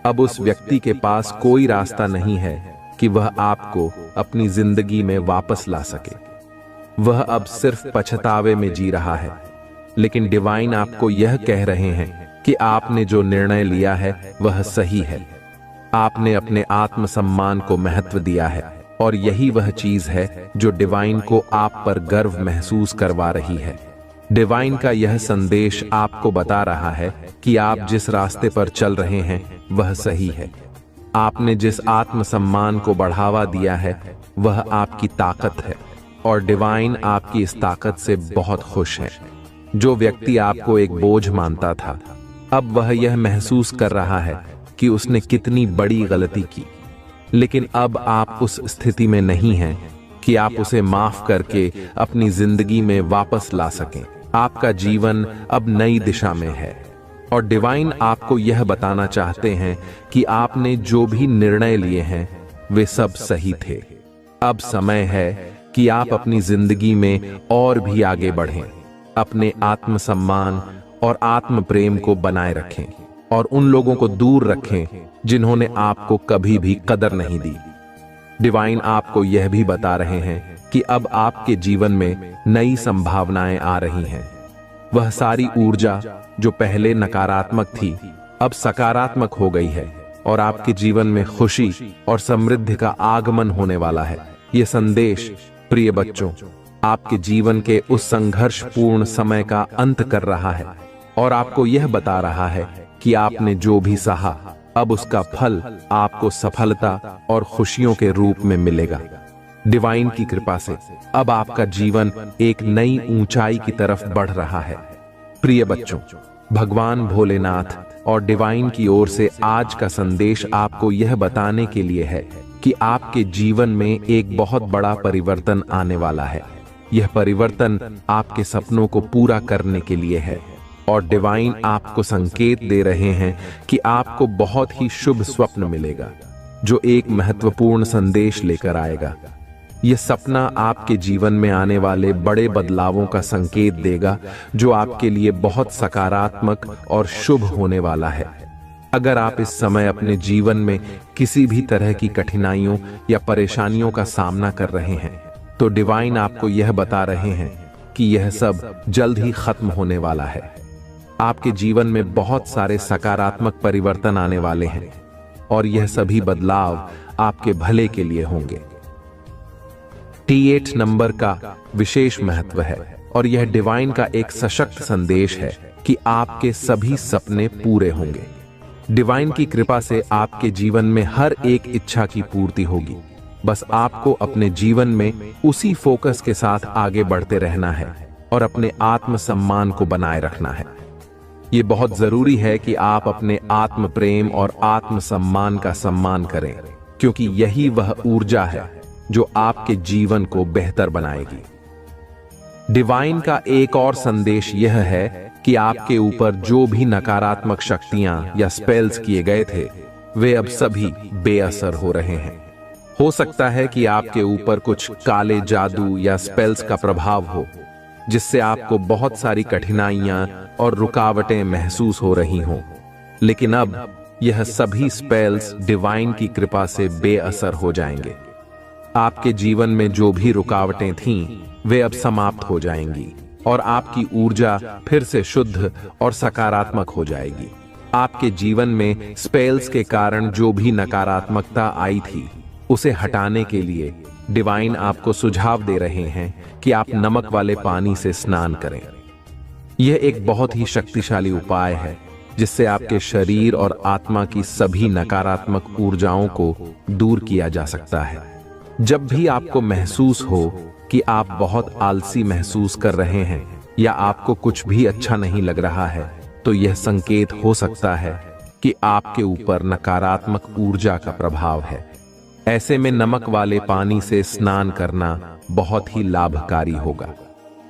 अब उस व्यक्ति के पास कोई रास्ता नहीं है कि वह आपको अपनी जिंदगी में वापस ला सके। वह अब सिर्फ पछतावे में जी रहा है, लेकिन डिवाइन आपको यह कह रहे हैं कि आपने जो निर्णय लिया है वह सही है। आपने अपने आत्मसम्मान को महत्व दिया है और यही वह चीज है जो डिवाइन को आप पर गर्व महसूस करवा रही है। डिवाइन का यह संदेश आपको बता रहा है कि आप जिस रास्ते पर चल रहे हैं वह सही है। आपने जिस आत्मसम्मान को बढ़ावा दिया है वह आपकी ताकत है और डिवाइन आपकी इस ताकत से बहुत खुश है। जो व्यक्ति आपको एक बोझ मानता था, अब वह यह महसूस कर रहा है कि उसने कितनी बड़ी गलती की, लेकिन अब आप उस स्थिति में नहीं हैं कि आप उसे माफ करके अपनी जिंदगी में वापस ला सकें। आपका जीवन अब नई दिशा में है और डिवाइन आपको यह बताना चाहते हैं कि आपने जो भी निर्णय लिए हैं वे सब सही थे। अब समय है कि आप अपनी जिंदगी में और भी आगे बढ़ें, अपने आत्मसम्मान और आत्म प्रेम को बनाए रखें और उन लोगों को दूर रखें जिन्होंने आपको कभी भी कदर नहीं दी। डिवाइन आपको यह भी बता रहे हैं कि अब आपके जीवन में नई संभावनाएं आ रही हैं। वह सारी ऊर्जा जो पहले नकारात्मक थी अब सकारात्मक हो गई है और आपके जीवन में खुशी और समृद्धि का आगमन होने वाला है। यह संदेश प्रिय बच्चों आपके जीवन के उस संघर्षपूर्ण समय का अंत कर रहा है और आपको यह बता रहा है कि आपने जो भी सहा अब उसका फल आपको सफलता और खुशियों के रूप में मिलेगा। डिवाइन की कृपा से अब आपका जीवन एक नई ऊंचाई की तरफ बढ़ रहा है। प्रिय बच्चों, भगवान भोलेनाथ और डिवाइन की ओर से आज का संदेश आपको यह बताने के लिए है कि आपके जीवन में एक बहुत बड़ा परिवर्तन आने वाला है। यह परिवर्तन आपके सपनों को पूरा करने के लिए है और डिवाइन आपको संकेत दे रहे हैं कि आपको बहुत ही शुभ स्वप्न मिलेगा जो एक महत्वपूर्ण संदेश लेकर आएगा। यह सपना आपके जीवन में आने वाले बड़े बदलावों का संकेत देगा जो आपके लिए बहुत सकारात्मक और शुभ होने वाला है। अगर आप इस समय अपने जीवन में किसी भी तरह की कठिनाइयों या परेशानियों का सामना कर रहे हैं तो डिवाइन आपको यह बता रहे हैं कि यह सब जल्द ही खत्म होने वाला है। आपके जीवन में बहुत सारे सकारात्मक परिवर्तन आने वाले हैं और यह सभी बदलाव आपके भले के लिए होंगे। T8 नंबर का विशेष महत्व है और यह डिवाइन का एक सशक्त संदेश है कि आपके सभी सपने पूरे होंगे। डिवाइन की कृपा से आपके जीवन में हर एक इच्छा की पूर्ति होगी। बस आपको अपने जीवन में उसी फोकस के साथ आगे बढ़ते रहना है और अपने आत्मसम्मान को बनाए रखना है। ये बहुत जरूरी है कि आप अपने आत्म प्रेम और आत्म सम्मान का सम्मान करें, क्योंकि यही वह ऊर्जा है जो आपके जीवन को बेहतर बनाएगी। डिवाइन का एक और संदेश यह है कि आपके ऊपर जो भी नकारात्मक शक्तियां या स्पेल्स किए गए थे, वे अब सभी बेअसर हो रहे हैं। हो सकता है कि आपके ऊपर कुछ काले जादू या स्पेल्स का प्रभाव हो, जिससे आपको बहुत सारी कठिनाइयां और रुकावटें महसूस हो रही हों, लेकिन अब यह सभी स्पेल्स डिवाइन की कृपा से बेअसर हो जाएंगे। आपके जीवन में जो भी रुकावटें थीं, वे अब समाप्त हो जाएंगी और आपकी ऊर्जा फिर से शुद्ध और सकारात्मक हो जाएगी। आपके जीवन में स्पेल्स के कारण जो भी नकारात्मकता आई थी, उसे हटाने के लिए डिवाइन आपको सुझाव दे रहे हैं कि आप नमक वाले पानी से स्नान करें। यह एक बहुत ही शक्तिशाली उपाय है, जिससे आपके शरीर और आत्मा की सभी नकारात्मक ऊर्जाओं को दूर किया जा सकता है। जब भी आपको महसूस हो कि आप बहुत आलसी महसूस कर रहे हैं या आपको कुछ भी अच्छा नहीं लग रहा है, तो यह संकेत हो सकता है कि आपके ऊपर नकारात्मक ऊर्जा का प्रभाव है। ऐसे में नमक वाले पानी से स्नान करना बहुत ही लाभकारी होगा।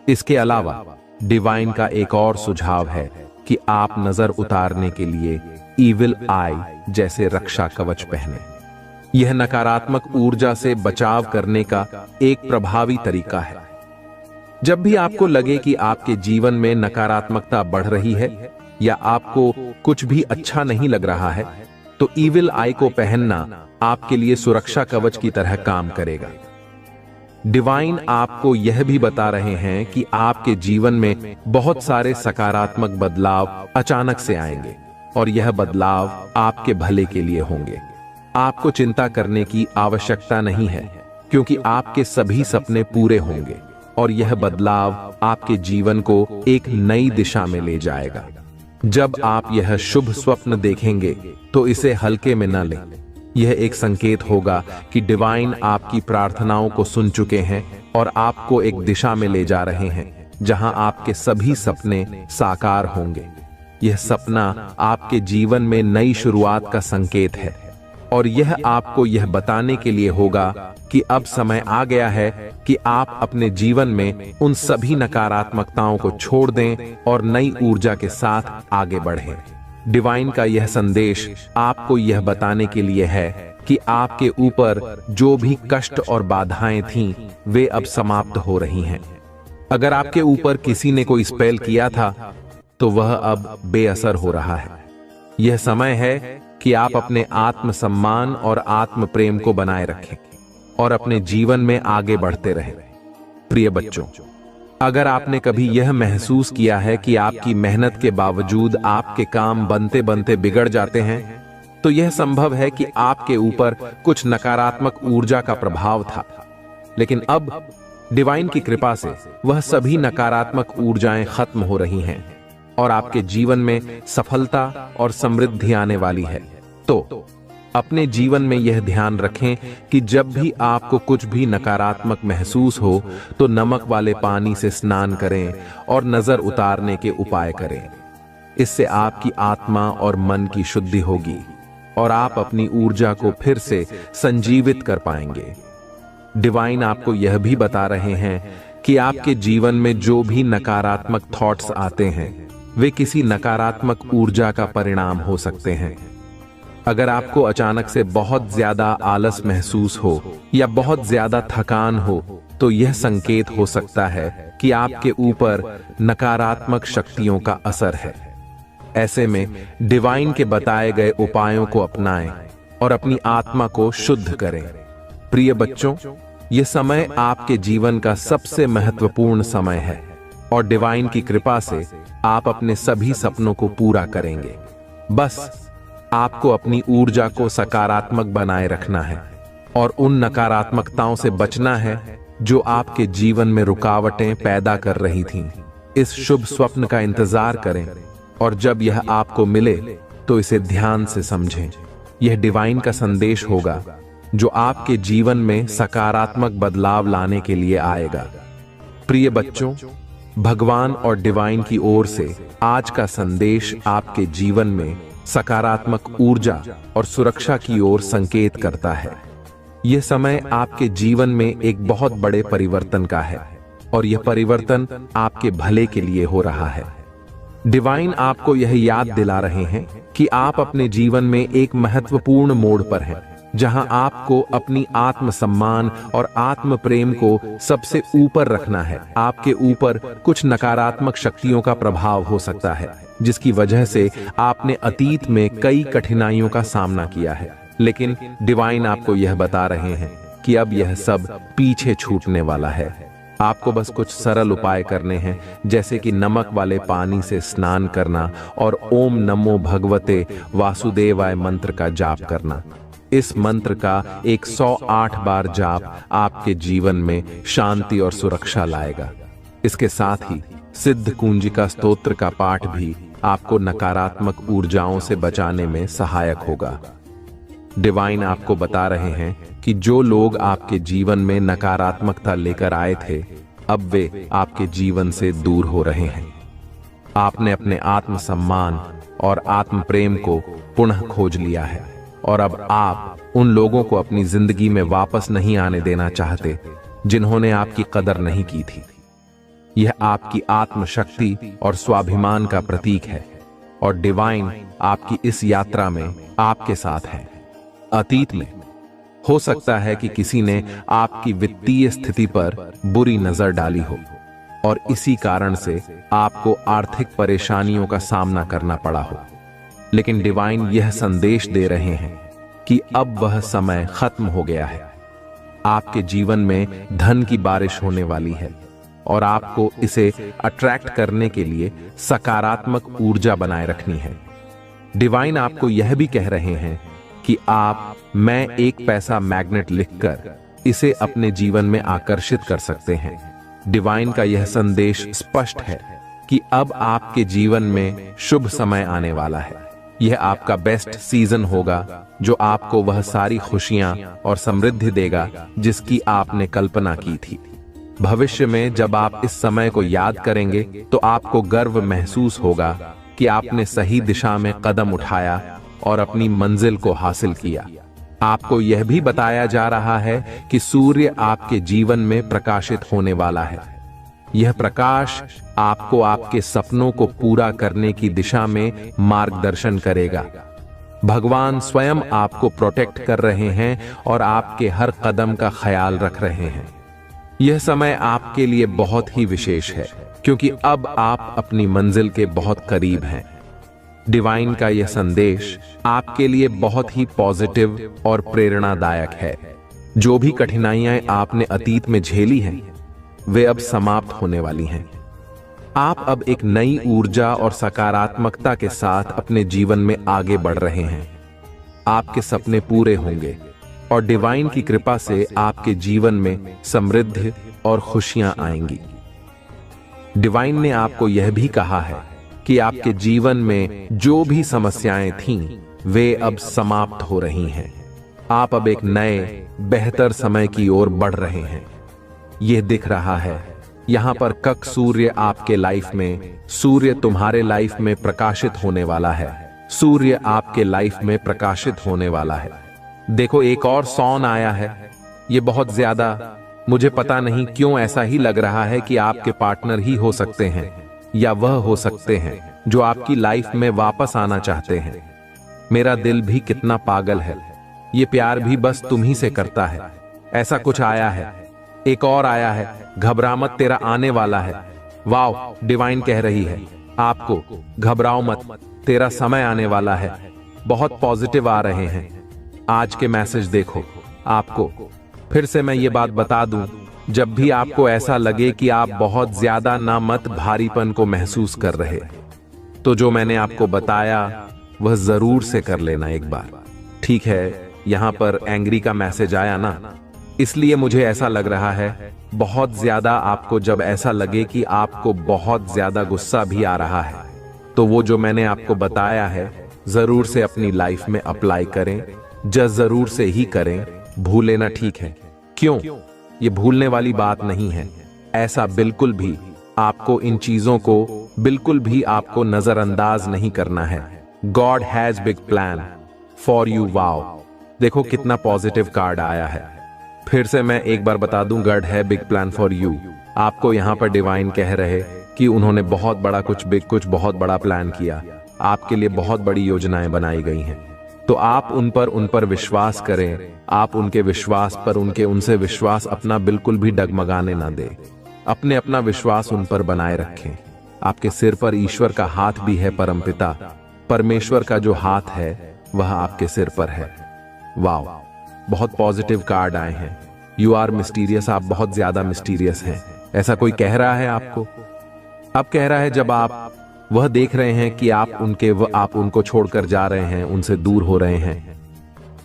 इसके अलावा डिवाइन का एक और सुझाव है कि आप नजर उतारने के लिए ईविल आई जैसे रक्षा कवच पहने। यह नकारात्मक ऊर्जा से बचाव करने का एक प्रभावी तरीका है। जब भी आपको लगे कि आपके जीवन में नकारात्मकता बढ़ रही है या आपको कुछ भी अच्छा नहीं लग रहा है, तो ईविल आई को पहनना आपके लिए सुरक्षा कवच की तरह काम करेगा। डिवाइन आपको यह भी बता रहे हैं कि आपके जीवन में बहुत सारे सकारात्मक बदलाव अचानक से आएंगे और यह बदलाव आपके भले के लिए होंगे। आपको चिंता करने की आवश्यकता नहीं है, क्योंकि आपके सभी सपने पूरे होंगे और यह बदलाव आपके जीवन को एक नई दिशा में ले जाएगा। जब आप यह शुभ स्वप्न देखेंगे, तो इसे हल्के में न लें। यह एक संकेत होगा कि डिवाइन आपकी प्रार्थनाओं को सुन चुके हैं और आपको एक दिशा में ले जा रहे हैं जहां आपके सभी सपने साकार होंगे। यह सपना आपके जीवन में नई शुरुआत का संकेत है और यह आपको यह बताने के लिए होगा कि अब समय आ गया है कि आप अपने जीवन में उन सभी नकारात्मकताओं को छोड़ दें और नई ऊर्जा के साथ आगे बढ़ें। डिवाइन का यह संदेश आपको यह बताने के लिए है कि आपके ऊपर जो भी कष्ट और बाधाएं थीं, वे अब समाप्त हो रही हैं। अगर आपके ऊपर किसी ने कोई स्पेल किया था, तो वह अब बेअसर हो रहा है। यह समय है कि आप अपने आत्म सम्मान और आत्म प्रेम को बनाए रखें और अपने जीवन में आगे बढ़ते रहें। प्रिय बच्चों, अगर आपने कभी यह महसूस किया है कि आपकी मेहनत के बावजूद आपके काम बनते बनते बिगड़ जाते हैं, तो यह संभव है कि आपके ऊपर कुछ नकारात्मक ऊर्जा का प्रभाव था। लेकिन अब डिवाइन की कृपा से वह सभी नकारात्मक ऊर्जाएं खत्म हो रही हैं और आपके जीवन में सफलता और समृद्धि आने वाली है। तो अपने जीवन में यह ध्यान रखें कि जब भी आपको कुछ भी नकारात्मक महसूस हो, तो नमक वाले पानी से स्नान करें और नजर उतारने के उपाय करें। इससे आपकी आत्मा और मन की शुद्धि होगी और आप अपनी ऊर्जा को फिर से संजीवित कर पाएंगे। डिवाइन आपको यह भी बता रहे हैं कि आपके जीवन में जो भी नकारात्मक थॉट्स आते हैं, वे किसी नकारात्मक ऊर्जा का परिणाम हो सकते हैं। अगर आपको अचानक से बहुत ज्यादा आलस महसूस हो या बहुत ज्यादा थकान हो, तो यह संकेत हो सकता है कि आपके ऊपर नकारात्मक शक्तियों का असर है। ऐसे में डिवाइन के बताए गए उपायों को अपनाएं और अपनी आत्मा को शुद्ध करें। प्रिय बच्चों, यह समय आपके जीवन का सबसे महत्वपूर्ण समय है और डिवाइन की कृपा से आप अपने सभी सपनों को पूरा करेंगे। बस आपको अपनी ऊर्जा को सकारात्मक बनाए रखना है और उन नकारात्मकताओं से बचना है जो आपके जीवन में रुकावटें पैदा कर रही थीं। इस शुभ स्वप्न का इंतजार करें और जब यह आपको मिले तो इसे ध्यान से समझें। यह डिवाइन का संदेश होगा जो आपके जीवन में सकारात्मक बदलाव लाने के लिए आएगा। प्रिय बच्चों, भगवान और डिवाइन की ओर से आज का संदेश आपके जीवन में सकारात्मक ऊर्जा और सुरक्षा की ओर संकेत करता है। यह समय आपके जीवन में एक बहुत बड़े परिवर्तन का है और यह परिवर्तन आपके भले के लिए हो रहा है। डिवाइन आपको यह याद दिला रहे हैं कि आप अपने जीवन में एक महत्वपूर्ण मोड़ पर हैं, जहां आपको अपनी आत्मसम्मान और आत्म प्रेम को सबसे ऊपर रखना है। आपके ऊपर कुछ नकारात्मक शक्तियों का प्रभाव हो सकता है, जिसकी वजह से आपने अतीत में कई कठिनाइयों का सामना किया है, लेकिन डिवाइन आपको यह बता रहे हैं कि अब यह सब पीछे छूटने वाला है। आपको बस कुछ सरल उपाय करने हैं, जैसे कि नमक वाले पानी से स्नान करना और ओम नमो भगवते वासुदेवाय मंत्र का जाप करना। इस मंत्र का 108 बार जाप आपके जीवन में शांति और सुरक्षा लाएगा। इसके साथ ही सिद्ध कुंजिका स्तोत्र का पाठ भी आपको नकारात्मक ऊर्जाओं से बचाने में सहायक होगा। डिवाइन आपको बता रहे हैं कि जो लोग आपके जीवन में नकारात्मकता लेकर आए थे, अब वे आपके जीवन से दूर हो रहे हैं। आपने अपने आत्मसम्मान और आत्म प्रेम को पुनः खोज लिया है और अब आप उन लोगों को अपनी जिंदगी में वापस नहीं आने देना चाहते जिन्होंने आपकी कदर नहीं की थी। यह आपकी आत्मशक्ति और स्वाभिमान का प्रतीक है और डिवाइन आपकी इस यात्रा में आपके साथ है। अतीत में हो सकता है कि किसी ने आपकी वित्तीय स्थिति पर बुरी नजर डाली हो और इसी कारण से आपको आर्थिक परेशानियों का सामना करना पड़ा हो, लेकिन डिवाइन यह संदेश दे रहे हैं कि अब वह समय खत्म हो गया है। आपके जीवन में धन की बारिश होने वाली है और आपको इसे अट्रैक्ट करने के लिए सकारात्मक ऊर्जा बनाए रखनी है। डिवाइन आपको यह भी कह रहे हैं कि आप मैं एक पैसा मैग्नेट लिखकर इसे अपने जीवन में आकर्षित कर सकते हैं। डिवाइन का यह संदेश स्पष्ट है कि अब आपके जीवन में शुभ समय आने वाला है। यह आपका बेस्ट सीजन होगा जो आपको वह सारी खुशियां और समृद्धि देगा जिसकी आपने कल्पना की थी। भविष्य में जब आप इस समय को याद करेंगे तो आपको गर्व महसूस होगा कि आपने सही दिशा में कदम उठाया और अपनी मंजिल को हासिल किया। आपको यह भी बताया जा रहा है कि सूर्य आपके जीवन में प्रकाशित होने वाला है। यह प्रकाश आपको आपके सपनों को पूरा करने की दिशा में मार्गदर्शन करेगा। भगवान स्वयं आपको प्रोटेक्ट कर रहे हैं और आपके हर कदम का ख्याल रख रहे हैं। यह समय आपके लिए बहुत ही विशेष है क्योंकि अब आप अपनी मंजिल के बहुत करीब हैं। डिवाइन का यह संदेश आपके लिए बहुत ही पॉजिटिव और प्रेरणादायक है। जो भी कठिनाइयां आपने अतीत में झेली हैं, वे अब समाप्त होने वाली हैं। आप अब एक नई ऊर्जा और सकारात्मकता के साथ अपने जीवन में आगे बढ़ रहे हैं। आपके सपने पूरे होंगे और डिवाइन की कृपा से आपके जीवन में समृद्धि और खुशियां आएंगी। डिवाइन ने आपको यह भी कहा है कि आपके जीवन में जो भी समस्याएं थीं, वे अब समाप्त हो रही हैं। आप अब एक नए बेहतर समय की ओर बढ़ रहे हैं। यह दिख रहा है यहां पर कक सूर्य आपके लाइफ में, सूर्य तुम्हारे लाइफ में प्रकाशित होने वाला है। सूर्य आपके लाइफ में प्रकाशित होने वाला है। देखो, एक और सॉन आया है। ये बहुत ज्यादा, मुझे पता नहीं क्यों ऐसा ही लग रहा है कि आपके पार्टनर ही हो सकते हैं या वह हो सकते हैं जो आपकी लाइफ में वापस आना चाहते हैं। मेरा दिल भी कितना पागल है, ये प्यार भी बस तुम ही से करता है। ऐसा कुछ आया है। एक और आया है, घबरा मत, तेरा आने वाला है। वाओ, डिवाइन कह रही है आपको, घबराओ मत, तेरा समय आने वाला है। बहुत पॉजिटिव आ रहे हैं। आज के मैसेज देखो। आपको फिर से मैं ये बात बता दूं, जब भी आपको ऐसा लगे कि आप बहुत ज्यादा ना मत भारीपन को महसूस कर रहे, तो जो मैंने आपको बताया वह जरूर से कर लेना एक बार। ठीक है, यहां पर एंग्री का मैसेज आया ना, इसलिए मुझे ऐसा लग रहा है बहुत ज्यादा। आपको जब ऐसा लगे कि आपको बहुत ज्यादा गुस्सा भी आ रहा है, तो वो जो मैंने आपको बताया है जरूर से अपनी लाइफ में अप्लाई करें। जरूर से ही करें, भूले ना, ठीक है? क्यों? ये भूलने वाली बात नहीं है। ऐसा बिल्कुल भी आपको इन चीजों को बिल्कुल भी आपको नजरअंदाज नहीं करना है। God has big plan for you. Wow, देखो कितना पॉजिटिव कार्ड आया है। फिर से मैं एक बार बता दूं, गॉड है बिग प्लान फॉर यू। आपको यहाँ पर डिवाइन कह रहे कि उन्होंने बहुत बड़ा कुछ बहुत बड़ा प्लान किया, आपके लिए बहुत बड़ी योजनाएं बनाई गई हैं। तो आप उन पर विश्वास करें। आप उनके विश्वास पर उनसे विश्वास अपना बिल्कुल भी डगमगाने ना दे। अपना विश्वास उन पर बनाए रखें। आपके सिर पर ईश्वर का हाथ भी है। परमपिता परमेश्वर का जो हाथ है वह आपके सिर पर है। वाओ, बहुत पॉजिटिव कार्ड आए हैं। You are mysterious. आप बहुत ज्यादा मिस्टीरियस हैं, ऐसा कोई कह रहा है आपको। अब कह रहा है जब आप वह देख रहे हैं कि आप उनको छोड़कर जा रहे हैं, उनसे दूर हो रहे हैं,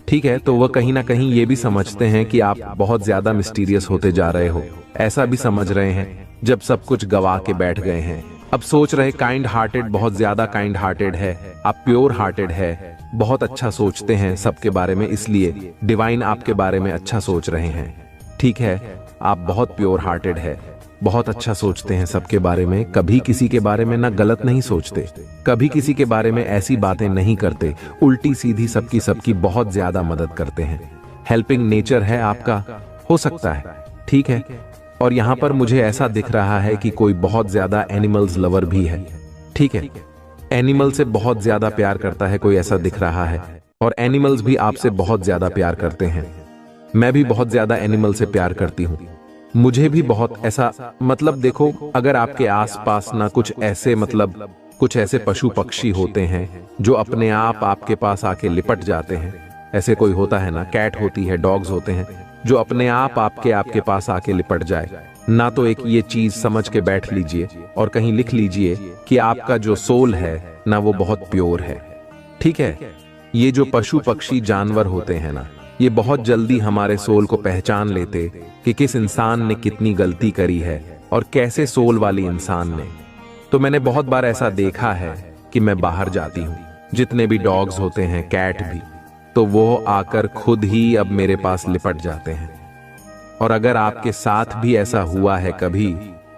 ठीक है, तो वह कहीं ना कहीं ये भी समझते हैं कि आप बहुत ज्यादा मिस्टीरियस होते जा रहे हो। ऐसा भी समझ रहे हैं जब सब कुछ गवा के बैठ गए हैं। अब सोच रहे काइंड हार्टेड, बहुत ज्यादा काइंड हार्टेड है, आप प्योर हार्टेड है, बहुत अच्छा सोचते हैं सबके बारे में, इसलिए डिवाइन आपके बारे में अच्छा सोच रहे हैं। ठीक है, आप बहुत प्योर हार्टेड है, बहुत अच्छा सोचते हैं सबके बारे में, कभी किसी के बारे में ना गलत नहीं सोचते, कभी किसी के बारे में ऐसी बातें नहीं करते, उल्टी सीधी सबकी बहुत ज्यादा मदद करते हैं। हेल्पिंग नेचर है आपका, हो सकता है, ठीक है। और यहाँ पर मुझे ऐसा दिख रहा है कि कोई बहुत ज्यादा एनिमल्स लवर भी है, ठीक है, एनिमल से बहुत ज्यादा प्यार करता है कोई, ऐसा दिख रहा है। और एनिमल्स भी आपसे बहुत ज्यादा प्यार करते हैं। मैं भी बहुत ज्यादा एनिमल से प्यार करती हूँ, मुझे भी बहुत ऐसा, मतलब देखो, अगर आपके आसपास ना कुछ ऐसे पशु पक्षी होते हैं जो अपने आप आपके पास आके लिपट जाते हैं, ऐसे कोई होता है ना, कैट होती है, डॉग्स होते हैं जो अपने आप आपके पास आके लिपट जाए ना, तो एक ये चीज समझ के बैठ लीजिए और कहीं लिख लीजिए कि आपका जो सोल है ना वो बहुत प्योर है, ठीक है। ये जो पशु पक्षी जानवर होते हैं ना, ये बहुत जल्दी हमारे सोल को पहचान लेते कि किस इंसान ने कितनी गलती करी है और कैसे सोल वाली इंसान ने। तो मैंने बहुत बार ऐसा देखा है कि मैं बाहर जाती हूँ, जितने भी डॉग्स होते हैं, कैट भी, तो वो आकर खुद ही अब मेरे पास लिपट जाते हैं। और अगर आपके साथ भी ऐसा हुआ है कभी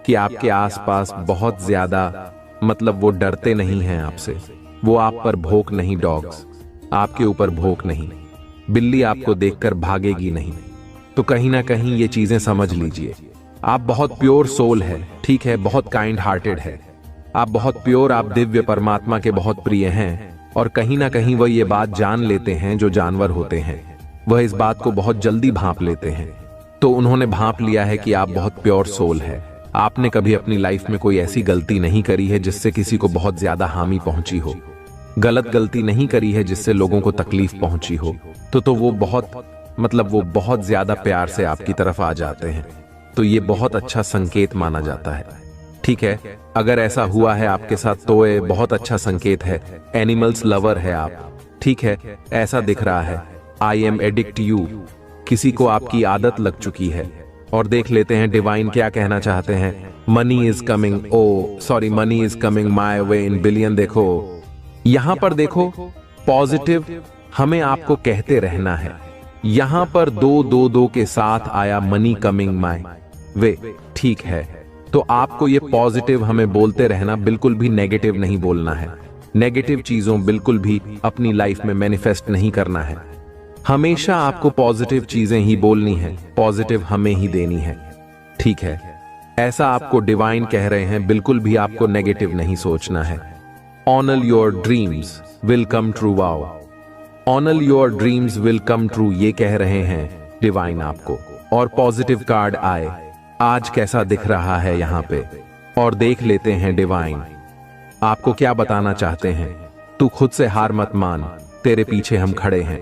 कि आपके आसपास बहुत ज्यादा, मतलब वो डरते नहीं हैं आपसे, वो आप पर भौंक नहीं, डॉग्स आपके ऊपर भौंक नहीं, बिल्ली आपको देखकर भागेगी नहीं, तो कहीं ना कहीं ये चीजें समझ लीजिए, आप बहुत प्योर सोल है, ठीक है, बहुत काइंड हार्टेड है, आप बहुत प्योर, आप दिव्य परमात्मा के बहुत प्रिय हैं। और कहीं ना कहीं वह ये बात जान लेते हैं, जो जानवर होते हैं वह इस बात को बहुत जल्दी भांप लेते हैं। तो उन्होंने भांप लिया है कि आप बहुत प्योर सोल है। आपने कभी अपनी लाइफ में कोई ऐसी गलती नहीं करी है जिससे किसी को बहुत ज्यादा हानि पहुंची हो, गलत गलती नहीं करी है जिससे लोगों को तकलीफ पहुंची हो, तो वो बहुत ज्यादा प्यार से आपकी तरफ आ जाते हैं। तो ये बहुत अच्छा संकेत माना जाता है, ठीक है। अगर ऐसा हुआ है आपके साथ तो ये बहुत अच्छा संकेत है, एनिमल्स लवर है आप, ठीक है, ऐसा दिख रहा है। आई एम एडिक्ट यू, किसी को आपकी आदत लग चुकी है। और देख लेते हैं डिवाइन क्या कहना चाहते हैं। Money is coming, money is coming my way in billion. देखो यहां पर, देखो पॉजिटिव हमें आपको कहते रहना है। यहां पर 2 के साथ आया, मनी कमिंग माय वे, ठीक है। तो आपको ये पॉजिटिव हमें बोलते रहना, बिल्कुल भी नेगेटिव नहीं बोलना है। नेगेटिव चीजों बिल्कुल भी अपनी लाइफ में मैनिफेस्ट नहीं करना है। हमेशा आपको पॉजिटिव चीजें ही बोलनी है, पॉजिटिव हमें ही देनी है, ठीक है। ऐसा आपको डिवाइन कह रहे हैं, बिल्कुल भी आपको नेगेटिव नहीं सोचना है। Honour your dreams will come true. Wow, honour your dreams will come true, ये कह रहे हैं डिवाइन आपको। और पॉजिटिव कार्ड आए, आज कैसा दिख रहा है यहाँ पे। और देख लेते हैं डिवाइन आपको क्या बताना चाहते हैं। तू खुद से हार मत मान, तेरे पीछे हम खड़े हैं।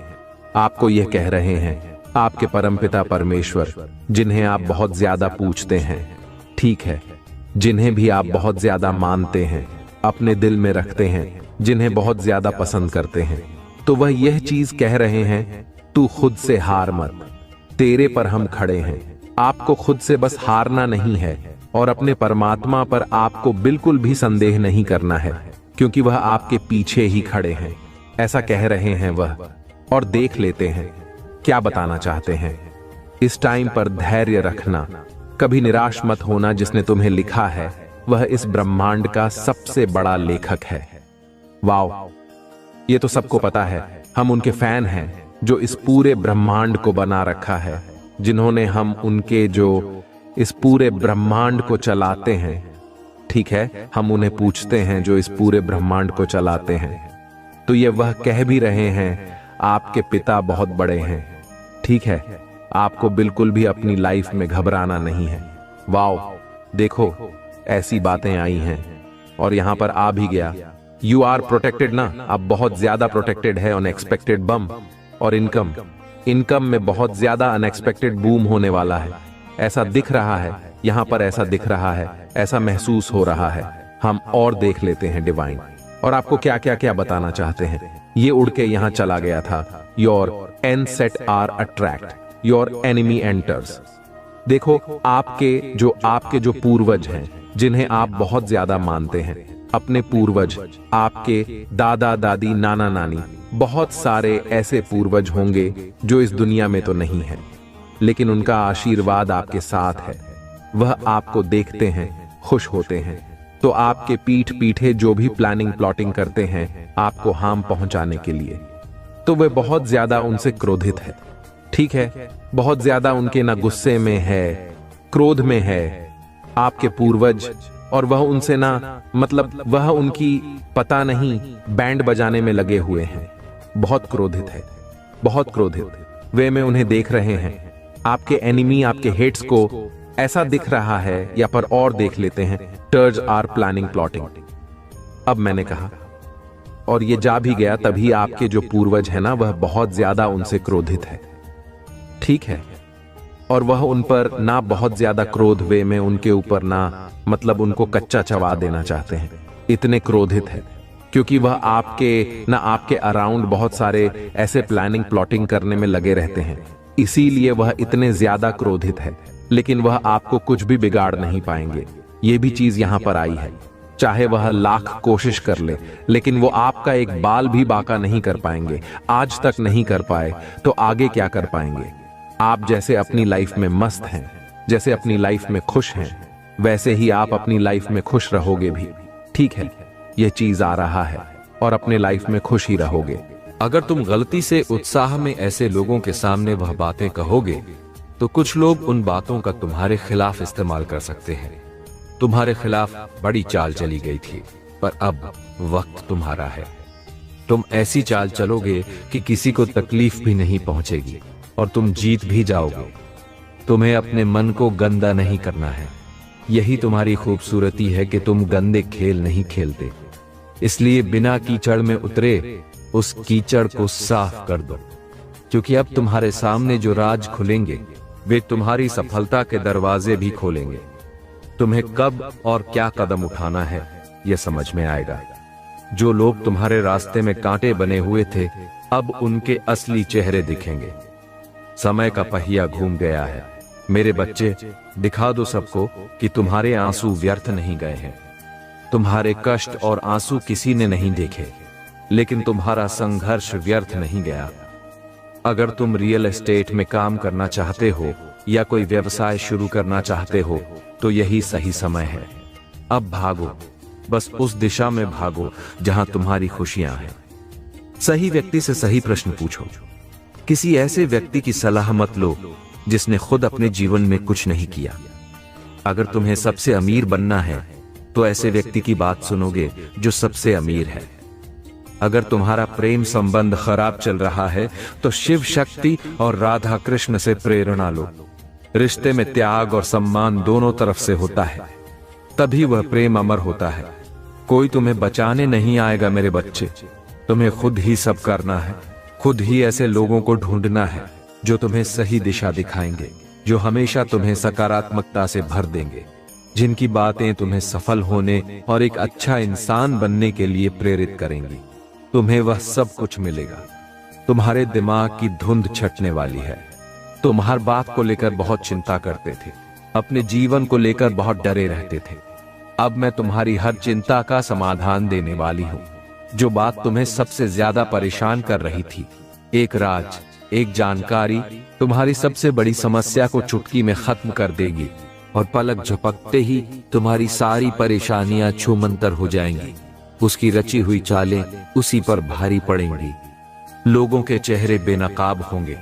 आपको यह कह रहे हैं आपके परमपिता परमेश्वर, जिन्हें आप बहुत ज्यादा पूछते हैं, ठीक है, जिन्हें भी आप बहुत ज्यादा मानते हैं, अपने दिल में रखते हैं, जिन्हें बहुत ज्यादा पसंद करते हैं, तो वह यह चीज कह रहे हैं, तू खुद से हार मत, तेरे पर हम खड़े हैं। आपको खुद से बस हारना नहीं है और अपने परमात्मा पर आपको बिल्कुल भी संदेह नहीं करना है, क्योंकि वह आपके पीछे ही खड़े हैं, ऐसा कह रहे हैं वह। और देख लेते हैं क्या बताना चाहते हैं। इस टाइम पर धैर्य रखना, कभी निराश मत होना। जिसने तुम्हें लिखा है वह इस ब्रह्मांड का सबसे बड़ा लेखक है। वाओ, ये तो सबको पता है। हम उनके फैन हैं जो इस पूरे ब्रह्मांड को बना रखा है, जिन्होंने हम उनके जो इस पूरे ब्रह्मांड को चलाते हैं। ठीक है, हम उन्हें पूछते हैं जो इस पूरे ब्रह्मांड को चलाते हैं। तो ये वह कह भी रहे हैं, आपके पिता बहुत बड़े हैं। ठीक है, आपको बिल्कुल भी अपनी लाइफ में घबराना नहीं है। वाओ, देखो ऐसी बातें आई हैं और यहां पर आ भी गया। यू आर प्रोटेक्टेड ना, अब बहुत ज्यादा प्रोटेक्टेड है। अनएक्सपेक्टेड बम और इनकम में बहुत ज्यादा अनएक्सपेक्टेड बूम होने वाला है। ऐसा दिख रहा है, यहां पर ऐसा दिख रहा है, ऐसा महसूस हो रहा है। हम और देख लेते हैं डिवाइन, और आपको क्या क्या क्या बताना चाहते हैं। ये उड़ के यहां चला गया था। योर एनसेट are attract, your enemy enters. देखो, आपके जो पूर्वज हैं, जिन्हें आप बहुत ज्यादा मानते हैं, अपने पूर्वज, आपके दादा दादी, नाना नानी, बहुत सारे ऐसे पूर्वज होंगे जो इस दुनिया में तो नहीं है, लेकिन उनका आशीर्वाद आपके साथ है। वह आपको देखते हैं, खुश होते हैं, तो आपके पीठ पीछे जो भी प्लानिंग प्लॉटिंग करते हैं आपको हार्म पहुंचाने के लिए, तो वे बहुत ज्यादा उनसे क्रोधित है। ठीक है, बहुत ज्यादा उनके ना गुस्से में है, क्रोध में है आपके पूर्वज, और वह उनसे ना मतलब वह उनकी पता नहीं बैंड बजाने में लगे हुए हैं। बहुत क्रोधित है, बहुत क्रोधित। वे में उन्हें देख रहे हैं। आपके एनिमी, आपके हेट्स को ऐसा दिख रहा है, या पर और देख लेते हैं, टर्ज आर प्लानिंग प्लॉटिंग। अब मैंने कहा और ये जा भी गया, तभी आपके जो पूर्वज है ना, वह बहुत ज्यादा उनसे क्रोधित है। ठीक है, और वह उन पर ना बहुत ज्यादा क्रोध वे में उनके ऊपर ना मतलब उनको कच्चा चबा देना चाहते हैं, इतने क्रोधित है, क्योंकि वह आपके अराउंड बहुत सारे ऐसे प्लानिंग प्लॉटिंग करने में लगे रहते हैं, इसीलिए वह इतने ज्यादा क्रोधित है। लेकिन वह आपको कुछ भी बिगाड़ नहीं पाएंगे। ये भी चीज यहां पर आई है, चाहे वह लाख कोशिश कर ले, लेकिन वो आपका एक बाल भी बाका नहीं कर पाएंगे। आज तक नहीं कर पाए तो आगे क्या कर पाएंगे। आप जैसे अपनी लाइफ में मस्त हैं, जैसे अपनी लाइफ में खुश हैं, वैसे ही आप अपनी लाइफ में खुश रहोगे भी। ठीक है, यह चीज आ रहा है और अपने लाइफ में खुश ही रहोगे। अगर तुम गलती से उत्साह में ऐसे लोगों के सामने वह बातें कहोगे, तो कुछ लोग उन बातों का तुम्हारे खिलाफ इस्तेमाल कर सकते हैं। तुम्हारे खिलाफ बड़ी चाल चली गई थी, पर अब वक्त तुम्हारा है। तुम ऐसी चाल चलोगे कि किसी को तकलीफ भी नहीं पहुंचेगी और तुम जीत भी जाओगे। तुम्हें अपने मन को गंदा नहीं करना है। यही तुम्हारी खूबसूरती है कि तुम गंदे खेल नहीं खेलते। इसलिए बिना कीचड़ में उतरे उस कीचड़ को साफ कर दो, क्योंकि अब तुम्हारे सामने जो राज खुलेंगे वे तुम्हारी सफलता के दरवाजे भी खोलेंगे। तुम्हें कब और क्या कदम उठाना है यह समझ में आएगा। जो लोग तुम्हारे रास्ते में कांटे बने हुए थे, अब उनके असली चेहरे दिखेंगे। समय का पहिया घूम गया है। मेरे बच्चे, दिखा दो सबको कि तुम्हारे आंसू व्यर्थ नहीं गए हैं। तुम्हारे कष्ट और आंसू किसी ने नहीं देखे, लेकिन तुम्हारा संघर्ष व्यर्थ नहीं गया। अगर तुम रियल एस्टेट में काम करना चाहते हो या कोई व्यवसाय शुरू करना चाहते हो, तो यही सही समय है। अब भागो, बस उस दिशा में भागो जहां तुम्हारी खुशियां हैं। सही व्यक्ति से सही प्रश्न पूछो। किसी ऐसे व्यक्ति की सलाह मत लो जिसने खुद अपने जीवन में कुछ नहीं किया। अगर तुम्हें सबसे अमीर बनना है, तो ऐसे व्यक्ति की बात सुनोगे जो सबसे अमीर है। अगर तुम्हारा प्रेम संबंध खराब चल रहा है, तो शिव शक्ति और राधा कृष्ण से प्रेरणा लो। रिश्ते में त्याग और सम्मान दोनों तरफ से होता है, तभी वह प्रेम अमर होता है। कोई तुम्हें बचाने नहीं आएगा मेरे बच्चे। तुम्हें खुद ही सब करना है। खुद ही ऐसे लोगों को ढूंढना है जो तुम्हें सही दिशा दिखाएंगे, जो हमेशा तुम्हें सकारात्मकता से भर देंगे, जिनकी बातें तुम्हें सफल होने और एक अच्छा इंसान बनने के लिए प्रेरित करेंगी। तुम्हें वह सब कुछ मिलेगा। तुम्हारे दिमाग की धुंध छटने वाली है। तुम हर बात को लेकर बहुत चिंता करते थे, अपने जीवन को लेकर बहुत डरे रहते थे। अब मैं तुम्हारी हर चिंता का समाधान देने वाली हूँ। जो बात तुम्हें सबसे ज्यादा परेशान कर रही थी, एक राज, एक जानकारी तुम्हारी सबसे बड़ी समस्या को चुटकी में खत्म कर देगी और पलक झपकते ही तुम्हारी सारी परेशानियां छूमंतर हो जाएंगी। उसकी रची हुई चालें उसी पर भारी पड़ेंगी। लोगों के चेहरे बेनकाब होंगे।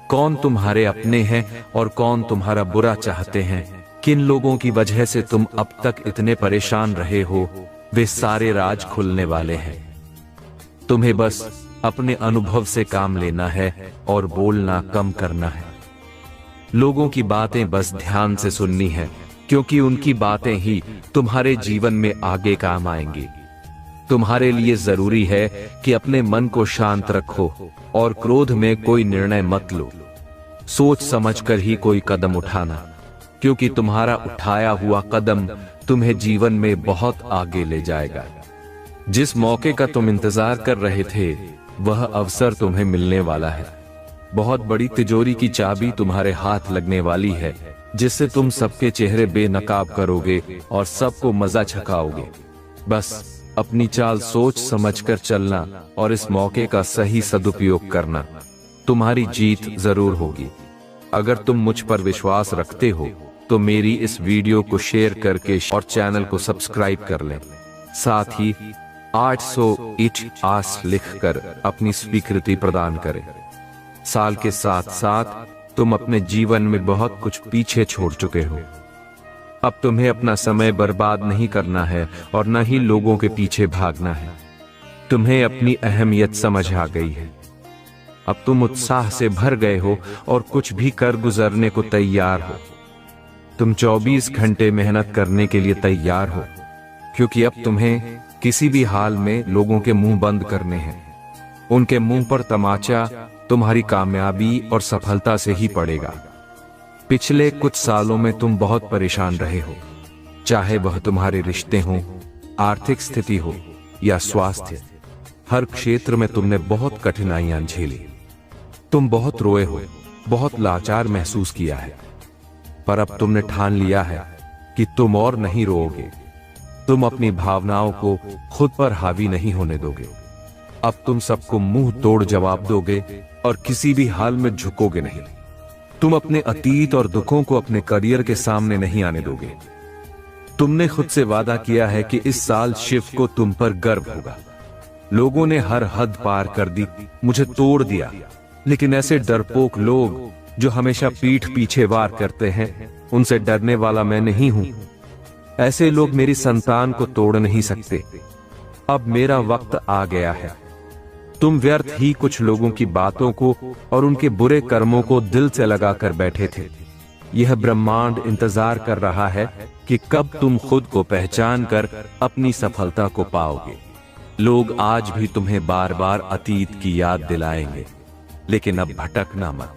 कौन तुम्हारे अपने हैं और कौन तुम्हारा बुरा चाहते हैं, किन लोगों की वजह से तुम अब तक इतने परेशान रहे हो, वे सारे राज खुलने वाले हैं। तुम्हें बस अपने अनुभव से काम लेना है और बोलना कम करना है। लोगों की बातें बस ध्यान से सुननी है, क्योंकि उनकी बातें ही तुम्हारे जीवन में आगे काम आएंगी। तुम्हारे लिए जरूरी है कि अपने मन को शांत रखो और क्रोध में कोई निर्णय मत लो। सोच समझकर ही कोई कदम उठाना, क्योंकि तुम्हारा उठाया हुआ कदम तुम्हें जीवन में बहुत आगे ले जाएगा। जिस मौके का तुम इंतजार कर रहे थे, वह अवसर तुम्हें मिलने वाला है। बहुत बड़ी तिजोरी की चाबी तुम्हारे हाथ लगने वाली है, जिससे तुम सबके चेहरे बेनकाब करोगे और सबको मजा छकाओगे। बस अपनी चाल सोच समझकर चलना और इस मौके का सही सदुपयोग करना। तुम्हारी जीत जरूर होगी। अगर तुम मुझ पर विश्वास रखते हो तो मेरी इस वीडियो को शेयर करके और चैनल को सब्सक्राइब कर लें। साथ ही 808 आस लिखकर अपनी स्वीकृति प्रदान करें। साल के साथ साथ तुम अपने जीवन में बहुत कुछ पीछे छोड़ चुके हो। अब तुम्हें अपना समय बर्बाद नहीं करना है और न ही लोगों के पीछे भागना है। तुम्हें अपनी अहमियत समझ आ गई है। अब तुम उत्साह से भर गए हो और कुछ भी कर गुजरने को तैयार हो। तुम 24 घंटे मेहनत करने के लिए तैयार हो, क्योंकि अब तुम्हें किसी भी हाल में लोगों के मुंह बंद करने हैं। उनके मुंह पर तमाचा तुम्हारी कामयाबी और सफलता से ही पड़ेगा। पिछले कुछ सालों में तुम बहुत परेशान रहे हो, चाहे वह तुम्हारे रिश्ते हों, आर्थिक स्थिति हो या स्वास्थ्य। हर क्षेत्र में तुमने बहुत कठिनाइयां झेली। तुम बहुत रोए हो, बहुत लाचार महसूस किया है, पर अब तुमने ठान लिया है कि तुम और नहीं रोओगे। तुम अपनी भावनाओं को खुद पर हावी नहीं होने दोगे। अब तुम सबको मुंह तोड़ जवाब दोगे और किसी भी हाल में झुकोगे नहीं। तुम अपने अतीत और दुखों को अपने करियर के सामने नहीं आने दोगे। तुमने खुद से वादा किया है कि इस साल शिव को तुम पर गर्व होगा। लोगों ने हर हद पार कर दी, मुझे तोड़ दिया, लेकिन ऐसे डरपोक लोग जो हमेशा पीठ पीछे वार करते हैं, उनसे डरने वाला मैं नहीं हूं। ऐसे लोग मेरी संतान को तोड़ नहीं सकते। अब मेरा वक्त आ गया है। तुम व्यर्थ ही कुछ लोगों की बातों को और उनके बुरे कर्मों को दिल से लगाकर बैठे थे। यह ब्रह्मांड इंतजार कर रहा है कि कब तुम खुद को पहचान कर अपनी सफलता को पाओगे। लोग आज भी तुम्हें बार बार अतीत की याद दिलाएंगे, लेकिन अब भटकना मत।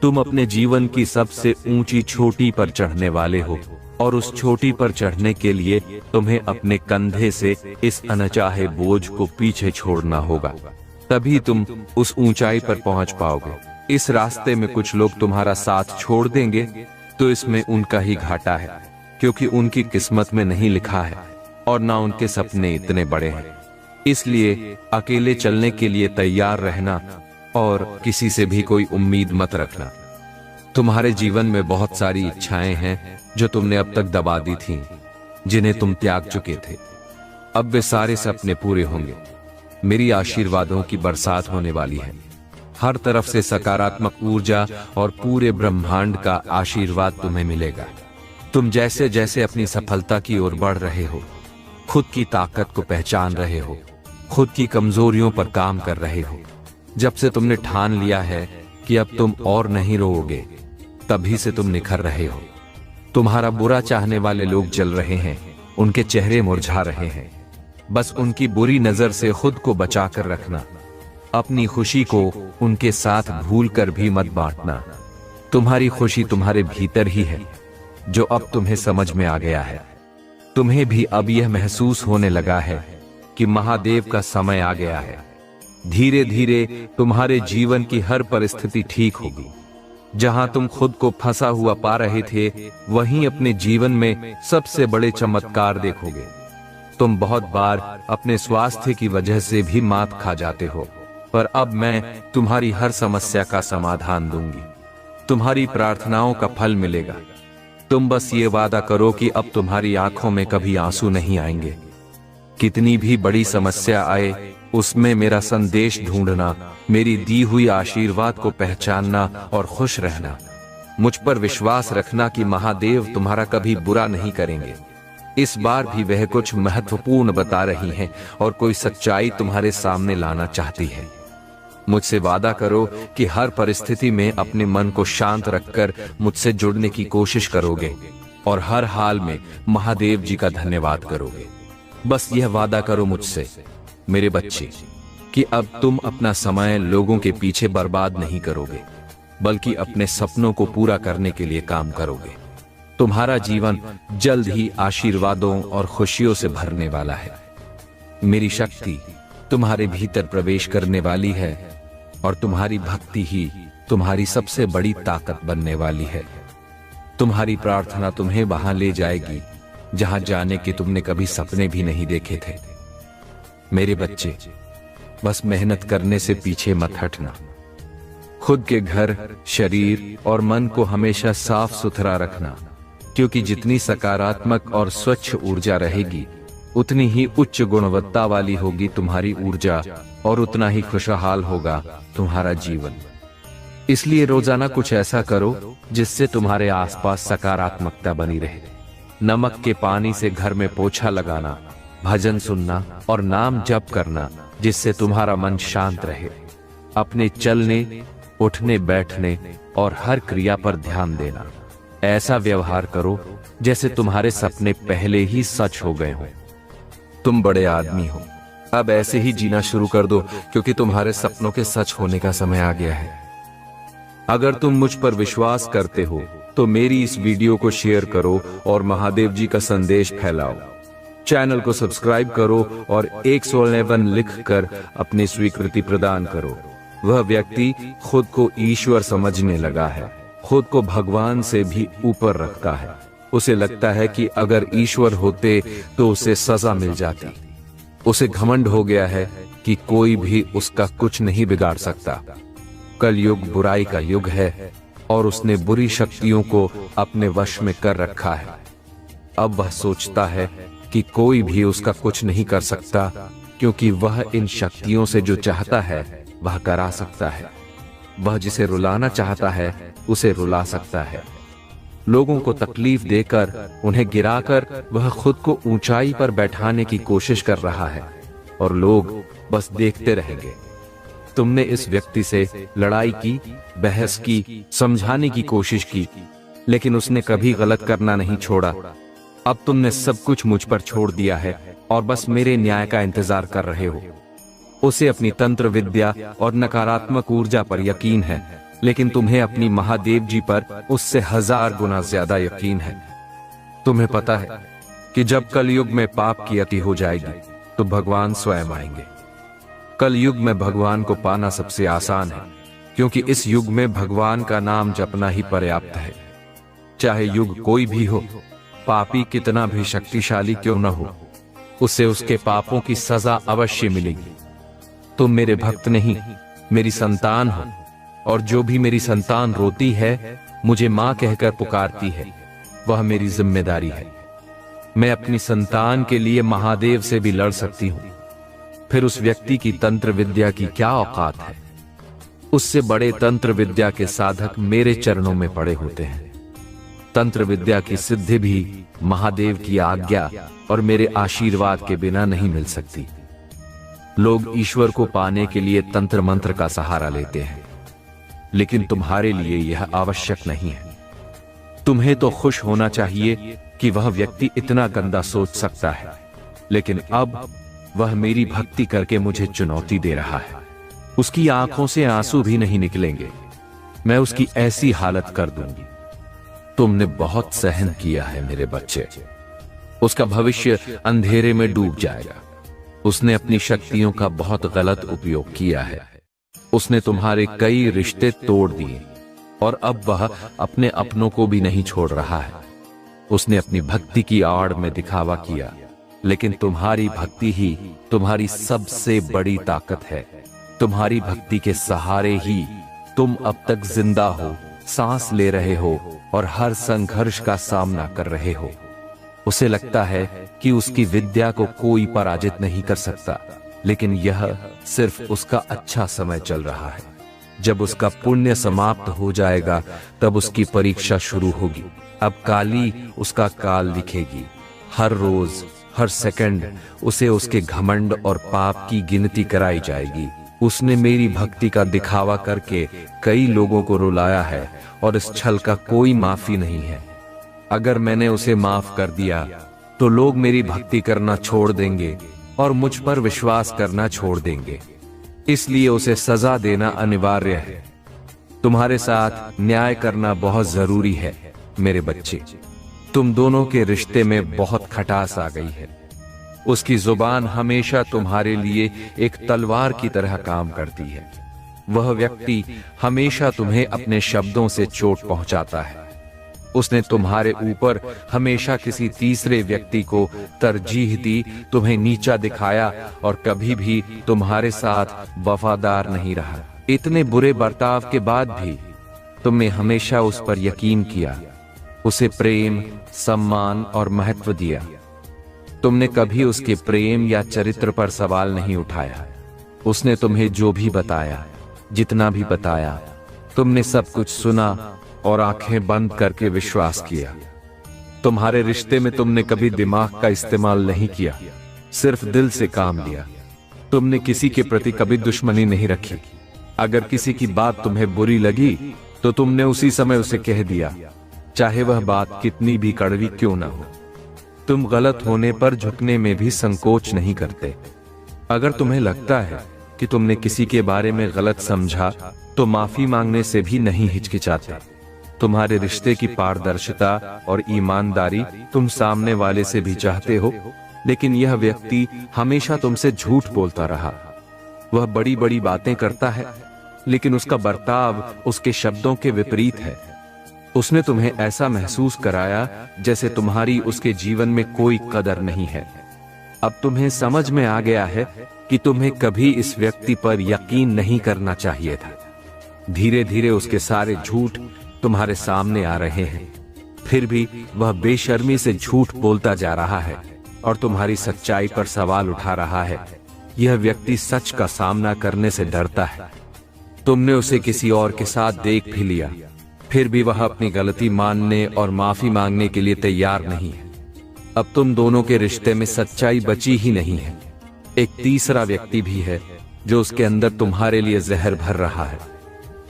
तुम अपने जीवन की सबसे ऊंची चोटी पर चढ़ने वाले हो, और उस चोटी पर चढ़ने के लिए तुम्हें अपने कंधे से इस अनचाहे बोझ को पीछे छोड़ना होगा। तभी तुम उस ऊंचाई पर पहुंच पाओगे। इस रास्ते में कुछ लोग तुम्हारा साथ छोड़ देंगे, तो इसमें उनका ही घाटा है, क्योंकि उनकी किस्मत में नहीं लिखा है और ना उनके सपने इतने बड़े हैं। इसलिए अकेले चलने के लिए तैयार रहना और किसी से भी कोई उम्मीद मत रखना। तुम्हारे जीवन में बहुत सारी इच्छाएं हैं जो तुमने अब तक दबा दी थीं, जिन्हें तुम त्याग चुके थे। अब वे सारे सपने पूरे होंगे। मेरी आशीर्वादों की बरसात होने वाली है। हर तरफ से सकारात्मक ऊर्जा और पूरे ब्रह्मांड का आशीर्वाद तुम्हें मिलेगा। तुम जैसे जैसे अपनी सफलता की ओर बढ़ रहे हो, खुद की ताकत को पहचान रहे हो, खुद की कमजोरियों पर काम कर रहे हो। जब से तुमने ठान लिया है कि अब तुम और नहीं रोओगे, तभी से तुम निखर रहे हो। तुम्हारा बुरा चाहने वाले लोग जल रहे हैं, उनके चेहरे मुरझा रहे हैं। बस उनकी बुरी नजर से खुद को बचा कर रखना। अपनी खुशी को उनके साथ भूल कर भी मत बांटना। तुम्हारी खुशी तुम्हारे भीतर ही है, जो अब तुम्हें समझ में आ गया है। तुम्हें भी अब यह महसूस होने लगा है कि महादेव का समय आ गया है। धीरे धीरे तुम्हारे जीवन की हर परिस्थिति ठीक होगी। जहां तुम खुद को फंसा हुआ पा रहे थे, वहीं अपने जीवन में सबसे बड़े चमत्कार देखोगे। तुम बहुत बार अपने स्वास्थ्य की वजह से भी मात खा जाते हो, पर अब मैं तुम्हारी हर समस्या का समाधान दूंगी। तुम्हारी प्रार्थनाओं का फल मिलेगा। तुम बस ये वादा करो कि अब तुम्हारी आंखों में कभी आंसू नहीं आएंगे। कितनी भी बड़ी समस्या आए उसमें मेरा संदेश ढूंढना, मेरी दी हुई आशीर्वाद को पहचानना और खुश रहना। मुझ पर विश्वास रखना कि महादेव तुम्हारा कभी बुरा नहीं करेंगे। इस बार भी वह कुछ महत्वपूर्ण बता रही हैं और कोई सच्चाई तुम्हारे सामने लाना चाहती है। मुझसे वादा करो कि हर परिस्थिति में अपने मन को शांत रखकर मुझसे जुड़ने की कोशिश करोगे और हर हाल में महादेव जी का धन्यवाद करोगे। बस यह वादा करो मुझसे मेरे बच्चे कि अब तुम अपना समय लोगों के पीछे बर्बाद नहीं करोगे, बल्कि अपने सपनों को पूरा करने के लिए काम करोगे। तुम्हारा जीवन जल्द ही आशीर्वादों और खुशियों से भरने वाला है। मेरी शक्ति तुम्हारे भीतर प्रवेश करने वाली है और तुम्हारी भक्ति ही तुम्हारी सबसे बड़ी ताकत बनने वाली है। तुम्हारी प्रार्थना तुम्हें वहां ले जाएगी जहां जाने के तुमने कभी सपने भी नहीं देखे थे। मेरे बच्चे, बस मेहनत करने से पीछे मत हटना। खुद के घर, शरीर और मन को हमेशा साफ सुथरा रखना, क्योंकि जितनी सकारात्मक और स्वच्छ ऊर्जा रहेगी उतनी ही उच्च गुणवत्ता वाली होगी तुम्हारी ऊर्जा और उतना ही खुशहाल होगा तुम्हारा जीवन। इसलिए रोजाना कुछ ऐसा करो जिससे तुम्हारे आसपास सकारात्मकता बनी रहे। नमक के पानी से घर में पोछा लगाना, भजन सुनना और नाम जप करना, जिससे तुम्हारा मन शांत रहे। अपने चलने, उठने, बैठने और हर क्रिया पर ध्यान देना। ऐसा व्यवहार करो जैसे तुम्हारे सपने पहले ही सच हो गए हों। तुम बड़े आदमी हो, अब ऐसे ही जीना शुरू कर दो, क्योंकि तुम्हारे सपनों के सच होने का समय आ गया है। अगर तुम मुझ पर विश्वास करते हो तो मेरी इस वीडियो को शेयर करो और महादेव जी का संदेश फैलाओ। चैनल को सब्सक्राइब करो और 111 लिखकर अपनी स्वीकृति प्रदान करो। वह व्यक्ति खुद को ईश्वर समझने लगा है, खुद को भगवान से भी ऊपर रखता है। उसे लगता है कि अगर ईश्वर होते तो उसे सजा मिल जाती। उसे घमंड हो गया है कि कोई भी उसका कुछ नहीं बिगाड़ सकता। कलयुग बुराई का युग है और उसने बुरी शक्तियों को अपने वश में कर रखा है। अब वह सोचता है कि कोई भी उसका कुछ नहीं कर सकता, क्योंकि वह इन शक्तियों से जो चाहता है वह करा सकता है। वह जिसे रुलाना चाहता है उसे रुला सकता है। लोगों को तकलीफ देकर, उन्हें गिराकर वह खुद को ऊंचाई पर बैठाने की कोशिश कर रहा है और लोग बस देखते रहेंगे। तुमने इस व्यक्ति से लड़ाई की, बहस की, समझाने की कोशिश की, लेकिन उसने कभी गलत करना नहीं छोड़ा। अब तुमने सब कुछ मुझ पर छोड़ दिया है और बस मेरे न्याय का इंतजार कर रहे हो। उसे अपनी तंत्र विद्या और नकारात्मक ऊर्जा पर यकीन है, लेकिन तुम्हें अपनी महादेव जी पर उससे 1000 गुना ज्यादा यकीन है। तुम्हें पता है कि जब कलयुग में पाप की अति हो जाएगी तो भगवान स्वयं आएंगे। कलयुग में भगवान को पाना सबसे आसान है, क्योंकि इस युग में भगवान का नाम जपना ही पर्याप्त है। चाहे युग कोई भी हो, पापी कितना भी शक्तिशाली क्यों न हो, उसे उसके पापों की सजा अवश्य मिलेगी। तुम मेरे भक्त नहीं, मेरी संतान हो, और जो भी मेरी संतान रोती है, मुझे मां कहकर पुकारती है, वह मेरी जिम्मेदारी है। मैं अपनी संतान के लिए महादेव से भी लड़ सकती हूं। फिर उस व्यक्ति की तंत्र विद्या की क्या औकात है? उससे बड़े तंत्र विद्या के साधक मेरे चरणों में पड़े होते हैं। तंत्र विद्या की सिद्धि भी महादेव की आज्ञा और मेरे आशीर्वाद के बिना नहीं मिल सकती। लोग ईश्वर को पाने के लिए तंत्र मंत्र का सहारा लेते हैं, लेकिन तुम्हारे लिए यह आवश्यक नहीं है। तुम्हें तो खुश होना चाहिए कि वह व्यक्ति इतना गंदा सोच सकता है, लेकिन अब वह मेरी भक्ति करके मुझे चुनौती दे रहा है। उसकी आंखों से आंसू भी नहीं निकलेंगे। मैं उसकी ऐसी हालत कर दूंगी। तुमने बहुत सहन किया है मेरे बच्चे। उसका भविष्य अंधेरे में डूब जाएगा। उसने अपनी शक्तियों का बहुत गलत उपयोग किया है। उसने तुम्हारे कई रिश्ते तोड़ दिए और अब वह अपने अपनों को भी नहीं छोड़ रहा है। उसने अपनी भक्ति की आड़ में दिखावा किया, लेकिन तुम्हारी भक्ति ही तुम्हारी सबसे बड़ी ताकत है। तुम्हारी भक्ति के सहारे ही तुम अब तक जिंदा हो सांस ले रहे हो और हर संघर्ष का सामना कर रहे हो। उसे लगता है कि उसकी विद्या को कोई पराजित नहीं कर सकता, लेकिन यह सिर्फ उसका अच्छा समय चल रहा है। जब उसका पुण्य समाप्त हो जाएगा तब उसकी परीक्षा शुरू होगी। अब काली उसका काल लिखेगी। हर रोज हर सेकंड उसे उसके घमंड और पाप की गिनती कराई जाएगी। उसने मेरी भक्ति का दिखावा करके कई लोगों को रुलाया है और इस छल का कोई माफी नहीं है। अगर मैंने उसे माफ कर दिया तो लोग मेरी भक्ति करना छोड़ देंगे और मुझ पर विश्वास करना छोड़ देंगे। इसलिए उसे सजा देना अनिवार्य है। तुम्हारे साथ न्याय करना बहुत जरूरी है मेरे बच्चे। तुम दोनों के रिश्ते में बहुत खटास आ गई है। उसकी जुबान हमेशा तुम्हारे लिए एक तलवार की तरह काम करती है। वह व्यक्ति हमेशा तुम्हें अपने शब्दों से चोट पहुंचाता है। उसने तुम्हारे ऊपर हमेशा किसी तीसरे व्यक्ति को तरजीह दी, तुम्हें नीचा दिखाया और कभी भी तुम्हारे साथ वफादार नहीं रहा। इतने बुरे बर्ताव के बाद भी तुमने हमेशा उस पर यकीन किया, उसे प्रेम, सम्मान और महत्व दिया। तुमने कभी उसके प्रेम या चरित्र पर सवाल नहीं उठाया। उसने तुम्हें जो भी बताया, जितना भी बताया, तुमने सब कुछ सुना और आंखें बंद करके विश्वास किया। तुम्हारे रिश्ते में तुमने कभी दिमाग का इस्तेमाल नहीं किया, सिर्फ दिल से काम लिया। तुमने किसी के प्रति कभी दुश्मनी नहीं रखी। अगर किसी की बात तुम्हें बुरी लगी तो तुमने उसी समय उसे कह दिया, चाहे वह बात कितनी भी कड़वी क्यों ना हो। तुम गलत होने पर झुकने में भी संकोच नहीं करते। अगर तुम्हें लगता है कि तुमने किसी के बारे में गलत समझा तो माफी मांगने से भी नहीं हिचकिचाते। तुम्हारे रिश्ते की पारदर्शिता और ईमानदारी तुम सामने वाले से भी चाहते हो, लेकिन यह व्यक्ति हमेशा तुमसे झूठ बोलता रहा। वह बड़ी बड़ी बातें करता है, लेकिन उसका बर्ताव उसके शब्दों के विपरीत है। उसने तुम्हें ऐसा महसूस कराया जैसे तुम्हारी उसके जीवन में कोई कदर नहीं है। अब तुम्हें समझ में आ गया है कि तुम्हें कभी इस व्यक्ति पर यकीन नहीं करना चाहिए था। धीरे धीरे उसके सारे झूठ तुम्हारे सामने आ रहे हैं, फिर भी वह बेशर्मी से झूठ बोलता जा रहा है और तुम्हारी सच्चाई पर सवाल उठा रहा है। यह व्यक्ति सच का सामना करने से डरता है। तुमने उसे किसी और के साथ देख भी लिया, फिर भी वह अपनी गलती मानने और माफी मांगने के लिए तैयार नहीं है। अब तुम दोनों के रिश्ते में सच्चाई बची ही नहीं है। एक तीसरा व्यक्ति भी है जो उसके अंदर तुम्हारे लिए जहर भर रहा है।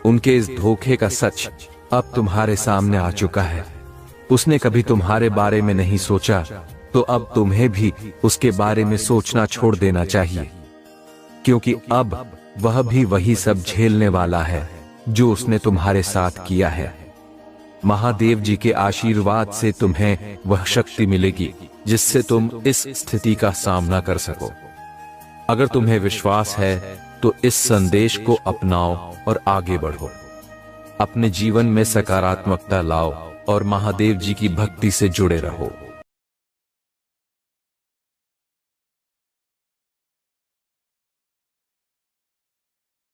उनके इस धोखे का सच अब तुम्हारे सामने आ चुका है। उसने कभी तुम्हारे बारे में नहीं सोचा, तो अब तुम्हें भी उसके बारे में सोचना छोड़ देना चाहिए, क्योंकि अब वह भी वही सब झेलने वाला है जो उसने तुम्हारे साथ किया है। महादेव जी के आशीर्वाद से तुम्हें वह शक्ति मिलेगी जिससे तुम इस स्थिति का सामना कर सको। अगर तुम्हें विश्वास है तो इस संदेश को अपनाओ और आगे बढ़ो। अपने जीवन में सकारात्मकता लाओ और महादेव जी की भक्ति से जुड़े रहो।